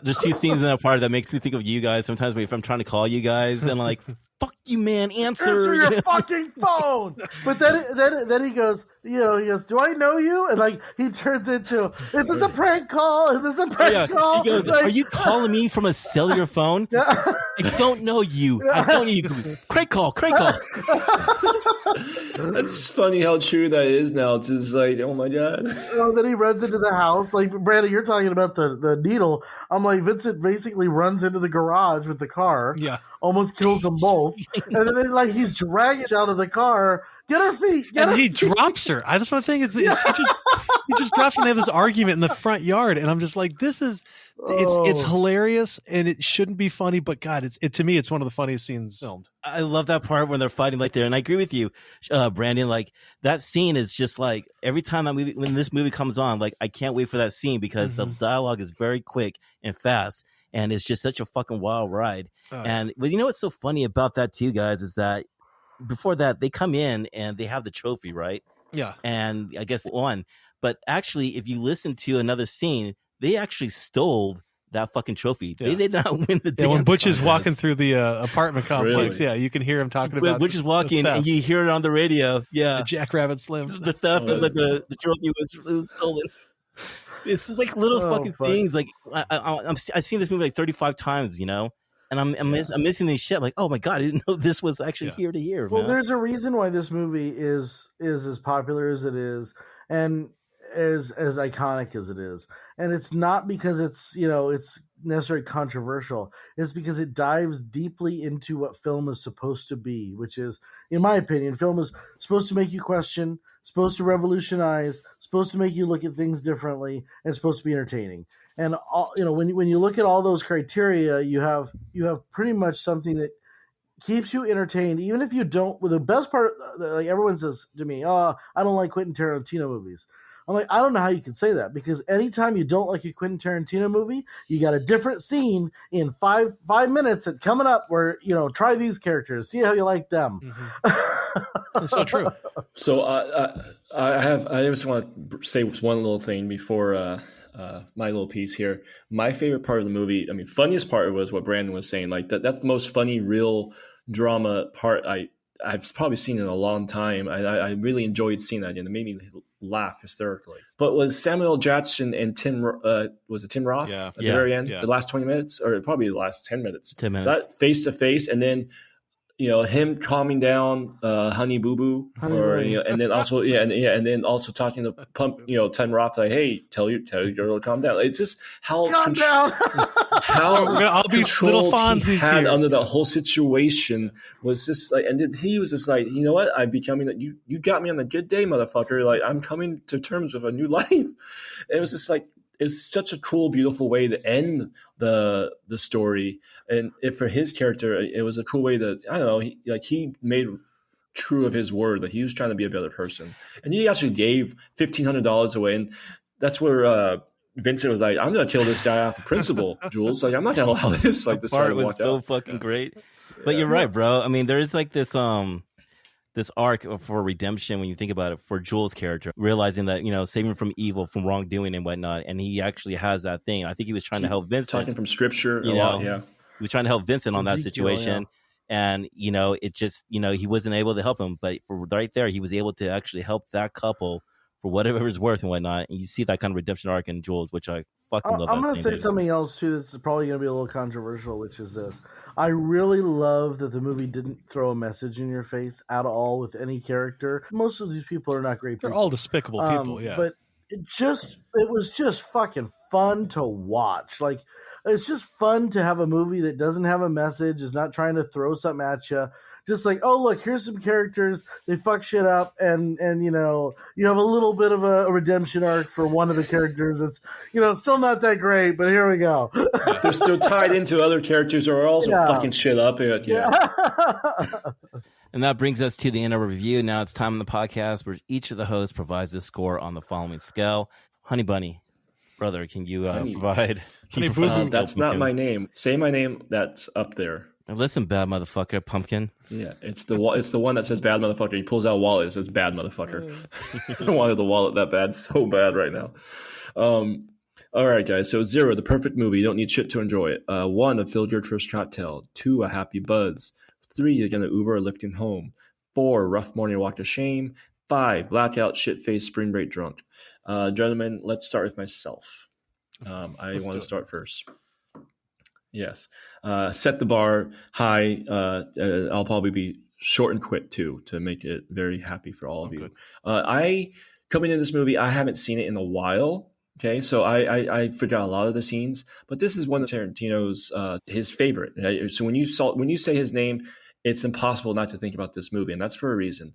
There's two scenes in that part that makes me think of you guys. Sometimes if I'm trying to call you guys, and I'm like, fuck you, man, answer your fucking phone. But then he goes, do I know you? And like, he turns into, is this a prank call? Is this a prank call? He goes, like, are you calling me from a cellular phone? I don't know you. I don't know you. Crank call. That's funny how true that is now. It's just like, oh my God. Then he runs into the house. Like, Brandon, you're talking about the needle. I'm like, Vincent basically runs into the garage with the car. Yeah. Almost kills them both. And then like he's dragging her out of the car. Get her feet. He drops her. That's my thing. He just drops her, and they have this argument in the front yard. And I'm just like, this is, it's hilarious, and it shouldn't be funny, but God, to me, it's one of the funniest scenes filmed. I love that part when they're fighting like there. And I agree with you, Brandon, like that scene is just like every time when this movie comes on, like I can't wait for that scene because the dialogue is very quick and fast. And it's just such a fucking wild ride. And you know what's so funny about that too, guys, is that before that they come in and they have the trophy, right? Yeah. And I guess they won. But actually, if you listen to another scene, they actually stole that fucking trophy. Yeah. They did not win the dance. When Butch is walking through the apartment complex, really? You can hear him talking about Butch is walking, and you hear it on the radio. Yeah, the Jackrabbit Slims. The theft of the trophy was stolen. It's just like little fucking things. Like I've seen this movie like 35 times, and I'm missing this shit. Like, oh my God, I didn't know this was actually here to here. Well, man. there's a reason why this movie is as popular as it is, and as iconic as it is. And it's not because it's necessarily controversial. It's because it dives deeply into what film is supposed to be, which is, in my opinion, film is supposed to make you question, supposed to revolutionize, supposed to make you look at things differently, and supposed to be entertaining. And when you look at all those criteria, you have pretty much something that keeps you entertained, even if you don't. Well, the best part, like everyone says to me, "Oh, I don't like Quentin Tarantino movies." I'm like, I don't know how you can say that, because anytime you don't like a Quentin Tarantino movie, you got a different scene in five minutes that coming up where, try these characters, see how you like them. Mm-hmm. It's so true. So I just want to say one little thing before my little piece here. My favorite part of the movie, funniest part was what Brandon was saying. Like that's the most funny, real drama part I've probably seen in a long time. I really enjoyed seeing that, and it made me laugh hysterically. But was Samuel Jackson and Tim Roth Yeah. at the very end, Yeah. the last 20 minutes, or probably the last 10 minutes? 10 minutes. That face to face, and then him calming down Honey Boo Boo, and then also and then also talking to Tim Roth, like, hey, tell your girl to calm down. It's just how Calm down. how I'll be little controlled he Fonzie's had here. under the whole situation was just like, and then he was just like, you know what, I'm becoming like, you got me on a good day, motherfucker. Like, I'm coming to terms with a new life. And it was just like, it's such a cool, beautiful way to end the story, and for his character, it was a cool way to, I don't know, he made true of his word that he was trying to be a better person, and he actually gave $1,500 away, and that's where Vincent was like, I'm gonna kill this guy off of principle, Jules. Like, I'm not gonna allow this. Like, this Part guy to was walk so out. fucking great. But you're right, bro. I mean, there is like this arc for redemption when you think about it for Jules' character, realizing that, saving from evil, from wrongdoing and whatnot, and he actually has that thing. I think he was trying to help Vincent. Talking from scripture, You a lot, know, yeah. He was trying to help Vincent on that Ezekiel, situation, and it just, he wasn't able to help him. But for right there, he was able to actually help that couple for whatever it's worth and whatnot. And you see that kind of redemption arc in Jules, which I fucking love. I'm going to say something else too that's probably going to be a little controversial, which is this. I really love that the movie didn't throw a message in your face at all with any character. Most of these people are not great people. They're all despicable people, yeah. But it was just fucking fun to watch. Like, it's just fun to have a movie that doesn't have a message, is not trying to throw something at you. Just like, oh, look, here's some characters. They fuck shit up, and you have a little bit of a redemption arc for one of the characters. It's still not that great, but here we go. They're still tied into other characters who are also fucking shit up. Yeah. And that brings us to the end of our review. Now it's time on the podcast where each of the hosts provides a score on the following scale. Honey Bunny, brother, can you provide? That's not my name. Say my name. That's up there. Listen, bad motherfucker, pumpkin. Yeah, it's the one that says bad motherfucker. He pulls out a wallet. It says bad motherfucker. I wanted the wallet that bad, so bad right now. All right, guys. So 0, the perfect movie. You don't need shit to enjoy it. 1, a filled your first cocktail. 2, a happy buzz. 3, you're gonna Uber or Lyft home. 4, rough morning walk of shame. 5, blackout, shit-faced, spring break drunk. Gentlemen, let's start with myself. I want to start first. Yes. Set the bar high. I'll probably be short and quick too, to make it very happy for all of you. Coming into this movie, I haven't seen it in a while. Okay, so I forgot a lot of the scenes, but this is one of Tarantino's his favorite. Right? So when you say his name, it's impossible not to think about this movie, and that's for a reason.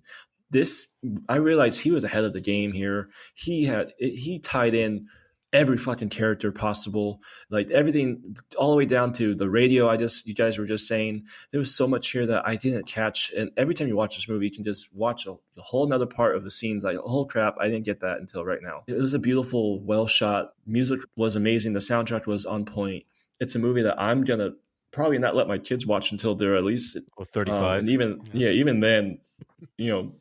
I realized he was ahead of the game here. He tied in every fucking character possible, like everything, all the way down to the radio. You guys were just saying, there was so much here that I didn't catch. And every time you watch this movie, you can just watch a whole nother part of the scenes. Like, oh crap, I didn't get that until right now. It was a beautiful, well shot. Music was amazing. The soundtrack was on point. It's a movie that I'm gonna probably not let my kids watch until they're at least 35, and even then,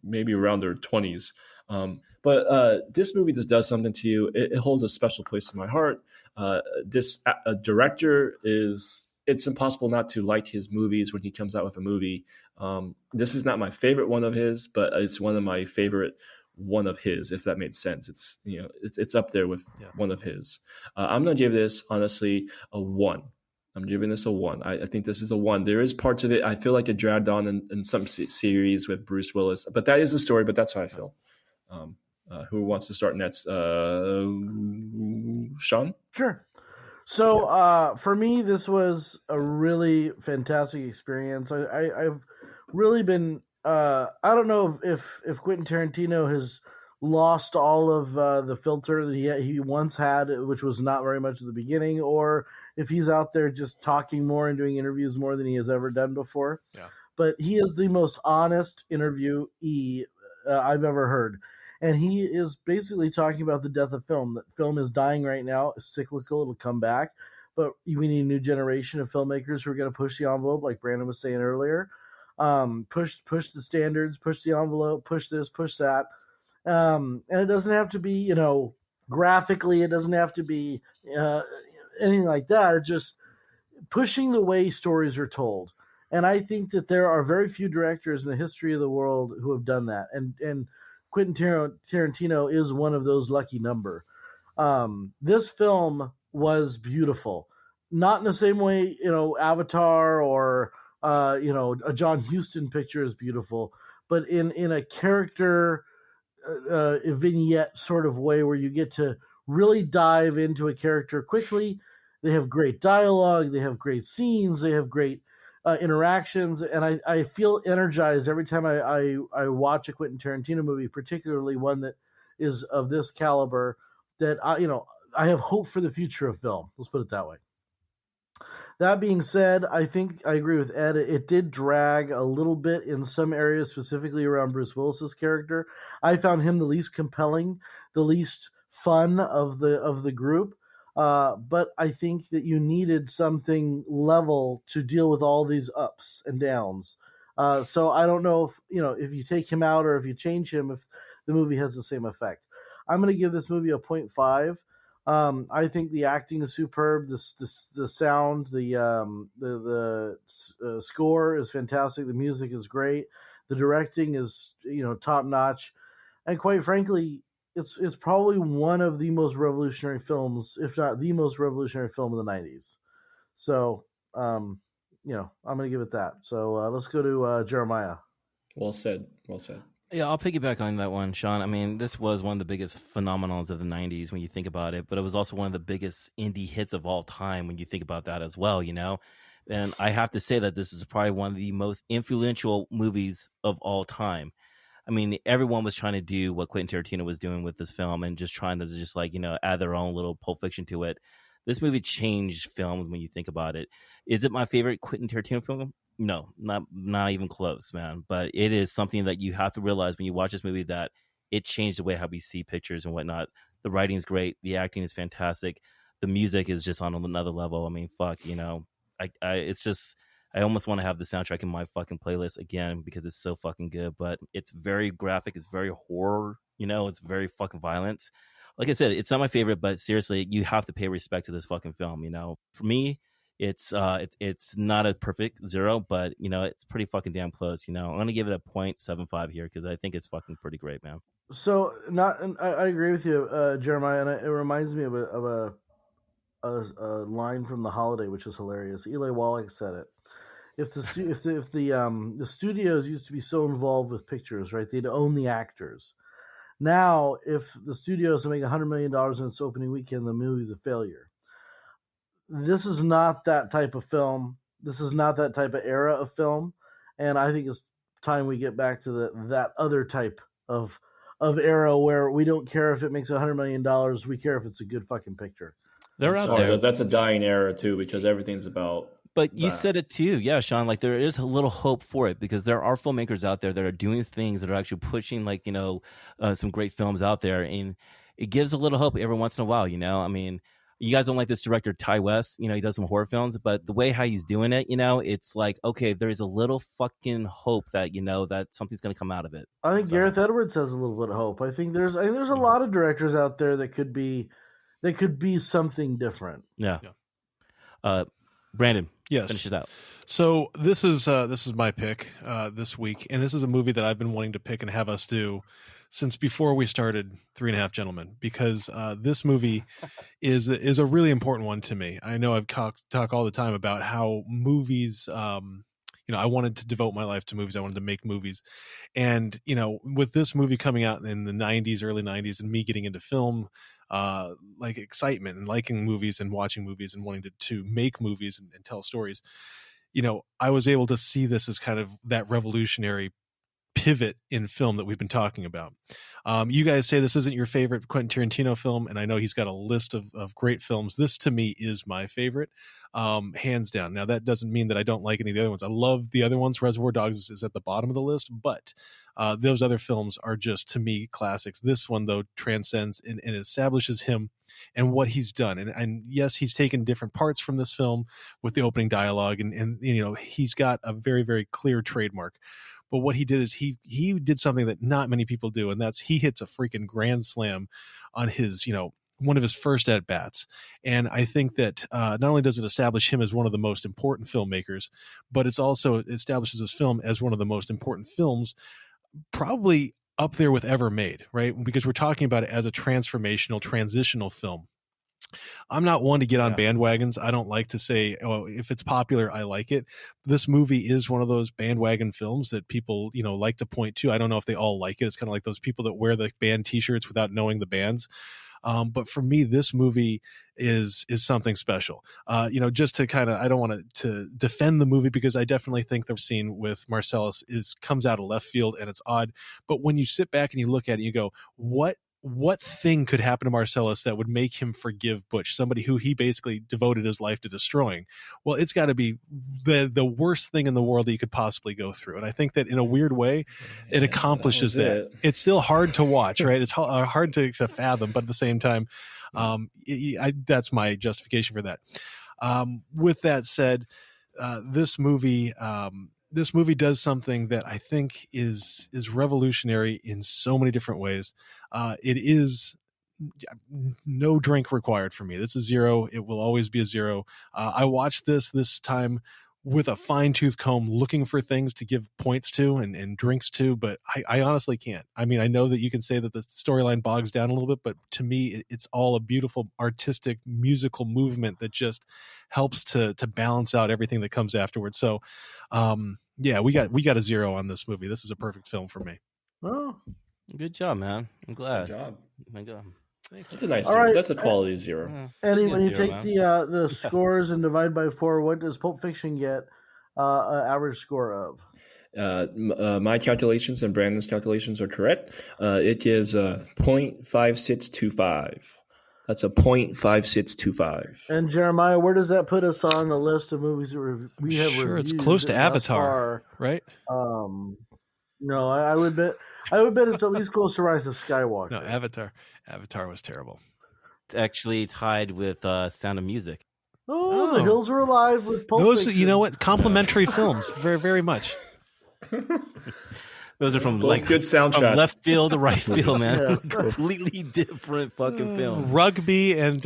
maybe around their 20s. But this movie just does something to you. It holds a special place in my heart. This director it's impossible not to like his movies when he comes out with a movie. This is not my favorite one of his, but it's one of my favorite one of his, if that made sense. It's up there with one of his. I'm going to give this, honestly, a 1. I'm giving this a 1. I think this is a 1. There is parts of it I feel like it dragged on in some series with Bruce Willis, but that is the story. But that's how I feel. Who wants to start next? Sean? Sure. So for me, this was a really fantastic experience. I've really been I don't know if Quentin Tarantino has lost all of the filter that he once had, which was not very much at the beginning, or if he's out there just talking more and doing interviews more than he has ever done before. Yeah. But he is the most honest interviewee I've ever heard. And he is basically talking about the death of film. That film is dying right now. It's cyclical. It'll come back. But we need a new generation of filmmakers who are going to push the envelope, like Brandon was saying earlier. Push the standards, push the envelope, push this, push that. And it doesn't have to be, graphically. It doesn't have to be anything like that. It's just pushing the way stories are told. And I think that there are very few directors in the history of the world who have done that. And Quentin Tarantino is one of those lucky number. This film was beautiful, not in the same way, Avatar or a John Huston picture is beautiful, but in a character a vignette sort of way where you get to really dive into a character quickly. They have great dialogue, they have great scenes, they have great interactions, and I feel energized every time I watch a Quentin Tarantino movie, particularly one that is of this caliber. That I have hope for the future of film. Let's put it that way. That being said, I think I agree with Ed. It did drag a little bit in some areas, specifically around Bruce Willis's character. I found him the least compelling, the least fun of the group. But I think that you needed something level to deal with all these ups and downs. So I don't know if you take him out or if you change him, if the movie has the same effect. I'm going to give this movie a 0.5. I think the acting is superb. The sound, the score is fantastic. The music is great. The directing is top notch, and quite frankly, it's probably one of the most revolutionary films, if not the most revolutionary film of the '90s. So, I'm going to give it that. So let's go to Jeremiah. Well said. Well said. Yeah, I'll piggyback on that one, Sean. I mean, this was one of the biggest phenomenons of the 90s when you think about it, but it was also one of the biggest indie hits of all time when you think about that as well, And I have to say that this is probably one of the most influential movies of all time. I mean, everyone was trying to do what Quentin Tarantino was doing with this film and just trying to add their own little Pulp Fiction to it. This movie changed films when you think about it. Is it my favorite Quentin Tarantino film? No, not even close, man. But it is something that you have to realize when you watch this movie that it changed the way how we see pictures and whatnot. The writing is great. The acting is fantastic. The music is just on another level. I mean, fuck, it's just, I almost want to have the soundtrack in my fucking playlist again because it's so fucking good. But it's very graphic. It's very horror. It's very fucking violent. Like I said, it's not my favorite, but seriously, you have to pay respect to this fucking film. For me, it's not a perfect 0, but it's pretty fucking damn close. I'm gonna give it a 0.75 here because I think it's fucking pretty great, man. So I agree with you, Jeremiah, and it reminds me of a line from The Holiday, which is hilarious. Eli Wallach said it. If the studios used to be so involved with pictures, right? They'd own the actors. Now, if the studios make $100 million in its opening weekend, the movie's a failure. This is not that type of film. This is not that type of era of film, and I think it's time we get back to that other type of era where we don't care if it makes $100 million. We care if it's a good fucking picture. They're out there. That's a dying era too, because everything's about. But you said it too, yeah, Sean. Like there is a little hope for it because there are filmmakers out there that are doing things that are actually pushing, some great films out there, and it gives a little hope every once in a while. I mean, you guys don't like this director Ty West. He does some horror films, but the way how he's doing it, it's like, okay, there's a little fucking hope that that something's gonna come out of it. I think Gareth Edwards has a little bit of hope. I think there's a lot of directors out there that could be something different. Yeah. Brandon, yes, finish this out. So this is my pick this week, and this is a movie that I've been wanting to pick and have us do since before we started 3.5 Gentlemen, because this movie is a really important one to me. I know I've talk all the time about how movies. I wanted to devote my life to movies. I wanted to make movies, and with this movie coming out in the '90s, early '90s, and me getting into film. Like excitement and liking movies and watching movies and wanting to make movies and tell stories, I was able to see this as kind of that revolutionary pivot in film that we've been talking about. You guys say this isn't your favorite Quentin Tarantino film, and I know he's got a list of great films. This to me is my favorite, hands down. Now that doesn't mean that I don't like any of the other ones. I love the other ones. Reservoir Dogs is at the bottom of the list, but those other films are just, to me, classics. This one, though, transcends and establishes him and what he's done. And yes, he's taken different parts from this film with the opening dialogue, and he's got a very, very clear trademark. But what he did is he did something that not many people do, and that's he hits a freaking grand slam on his one of his first at bats. And I think that not only does it establish him as one of the most important filmmakers, but it establishes this film as one of the most important films, probably up there with ever made, right? Because we're talking about it as a transformational, transitional film. I'm not one to get on bandwagons. I don't like to say, oh, if it's popular, I like it. This movie is one of those bandwagon films that people, like to point to. I don't know if they all like it. It's kind of like those people that wear the band t-shirts without knowing the bands. But for me, this movie is something special. Just to kind of, I don't want to defend the movie, because I definitely think the scene with Marcellus comes out of left field and it's odd. But when you sit back and you look at it, you go, what thing could happen to Marcellus that would make him forgive Butch, somebody who he basically devoted his life to destroying? Well, it's got to be the worst thing in the world that you could possibly go through. And I think that in a weird way, it accomplishes that. It's still hard to watch, right? It's hard to fathom, but at the same time, that's my justification for that. With that said, this movie does something that I think is revolutionary in so many different ways. It is no drink required for me. It's a 0. It will always be a 0. I watched this time with a fine-tooth comb, looking for things to give points to and drinks to, but I honestly can't. I mean, I know that you can say that the storyline bogs down a little bit, but to me, it's all a beautiful artistic musical movement that just helps to balance out everything that comes afterwards. So, we got a 0 on this movie. This is a perfect film for me. Oh, good job, man. I'm glad. Good job. My God. That's a nice All 0. right. That's a quality 0. Eddie, when you Zero, take man. the scores and divide by 4, what does Pulp Fiction get an average score of? My calculations and Brandon's calculations are correct. It gives a 0.5625. That's a 0.5625. And Jeremiah, where does that put us on the list of movies that we have reviewed? It's close to thus Avatar, far? right? No, I would bet it's at least close to Rise of Skywalker. No, Avatar was terrible. It's actually tied with Sound of Music. Oh, The Hills Are Alive with Pulp Fiction. You know what? Complimentary films, very, very much. Those are from Both good soundtracks. from left field to right field, man. Yes. Completely different fucking films. Rugby and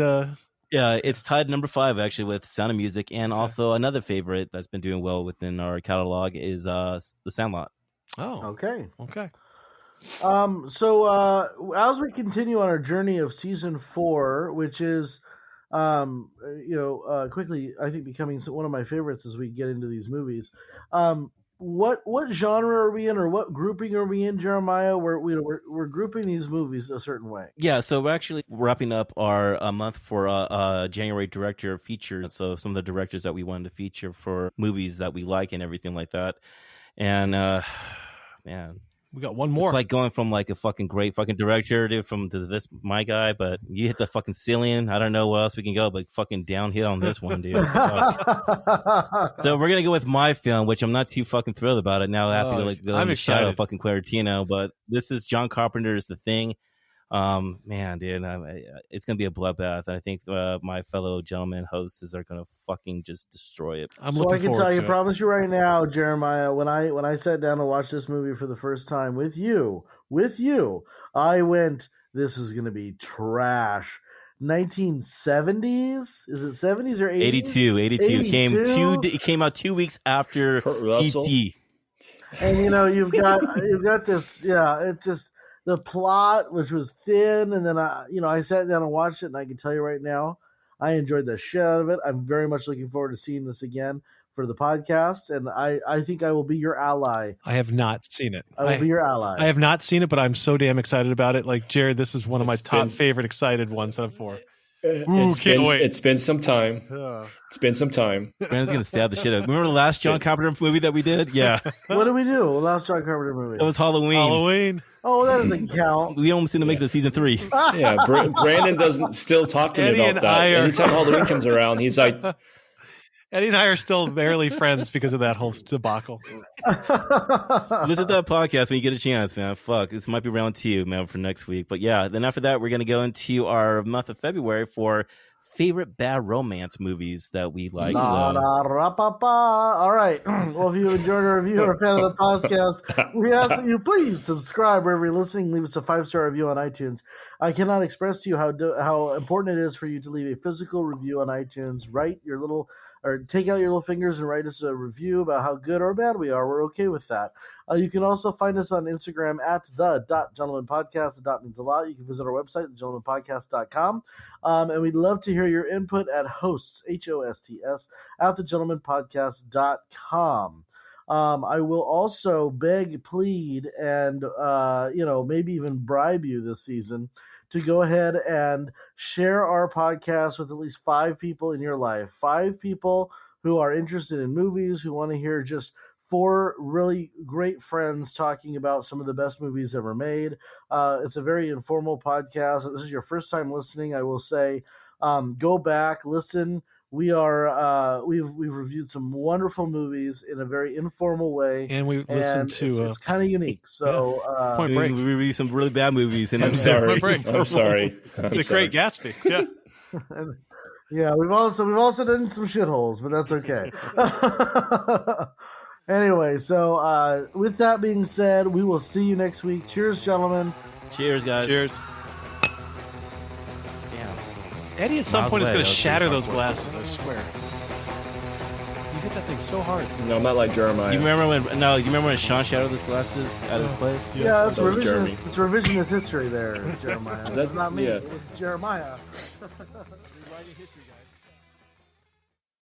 Yeah, it's tied number 5 actually with Sound of Music, and also another favorite that's been doing well within our catalog is The Sandlot. oh, Okay. okay. As we continue on our journey of season 4, which is, quickly, I think becoming one of my favorites as we get into these movies. What genre are we in, or what grouping are we in, Jeremiah? We're grouping these movies a certain way. Yeah, so we're actually wrapping up our month for January director features. So some of the directors that we wanted to feature for movies that we like and everything like that. And man, We got one more. It's like going from like a fucking great fucking director to this my guy, but you hit the fucking ceiling. I don't know where else we can go, but fucking downhill on this one, dude. So we're gonna go with my film, which I'm not too fucking thrilled about it now. I have to go I'm in the shadow excited. of fucking Tarantino, but this is John Carpenter's The Thing. Man, dude, it's gonna be a bloodbath. I think my fellow gentlemen hosts are gonna fucking just destroy it. I'm So looking I can forward tell you, to it. promise you right now, Jeremiah, when I sat down to watch this movie for the first time with you, I went, this is going to be trash. 1970s? Is it 70s or 80s? 82. 82? It came out 2 weeks after Kurt Russell. E.T. And you've got this, it's just the plot, which was thin, and then I sat down and watched it, and I can tell you right now, I enjoyed the shit out of it. I'm very much looking forward to seeing this again for the podcast, and I think I will be your ally. I have not seen it. I will be your ally. I have not seen it, but I'm so damn excited about it. Like, Jared, this is one of my It's top been- favorite excited ones that I'm for. Can't wait. It's been some time. Uh, It's been some time. Brandon's gonna stab the shit out. Remember the last John Carpenter movie that we did? Yeah, What did we do? Last John Carpenter movie. that was Halloween. Halloween. Oh, that doesn't count. We almost didn't make it to season 3. Yeah, Brandon doesn't still talk to me Eddie about and that. I are- Anytime Halloween comes around, he's like, Eddie and I are still barely friends because of that whole debacle. Listen to that podcast when you get a chance, man. Fuck, this might be round 2, man, for next week. But yeah, then after that, we're gonna go into our month of February for favorite bad romance movies that we like. La, So, da, ra, pa, pa. All right. Well, if you enjoyed our review or a fan of the podcast, we ask that you please subscribe wherever you're listening. Leave us a 5-star review on iTunes. I cannot express to you how important it is for you to leave a physical review on iTunes. Take out your little fingers and write us a review about how good or bad we are. We're okay with that. You can also find us on Instagram at the.gentlemanpodcast. The dot means a lot. You can visit our website, thegentlemanpodcast.com. And we'd love to hear your input at hosts, HOSTS, at thegentlemanpodcast.com. I will also beg, plead, and maybe even bribe you this season to go ahead and share our podcast with at least 5 people in your life. 5 people who are interested in movies, who want to hear just 4 really great friends talking about some of the best movies ever made. It's a very informal podcast. If this is your first time listening, I will say, go back, listen. We've reviewed some wonderful movies in a very informal way, And we listened to it's kind of unique. So Point Break. we review some really bad movies. And I'm sorry. Break. I'm sorry. The Great Gatsby. Yeah. yeah, we've also done some shitholes, but that's okay. Anyway, so with that being said, we will see you next week. Cheers, gentlemen. Cheers, guys. Cheers. Damn. Eddie at some Miles point is away, going to that was shatter pretty those hardcore. glasses, I swear. You hit that thing so hard. No, I'm not like Jeremiah. You remember when Sean shattered his glasses at his place? Yeah, that's that was Jeremy. it's revisionist history there, Jeremiah. Is that- That's not me. yeah. It was Jeremiah. Rewriting history.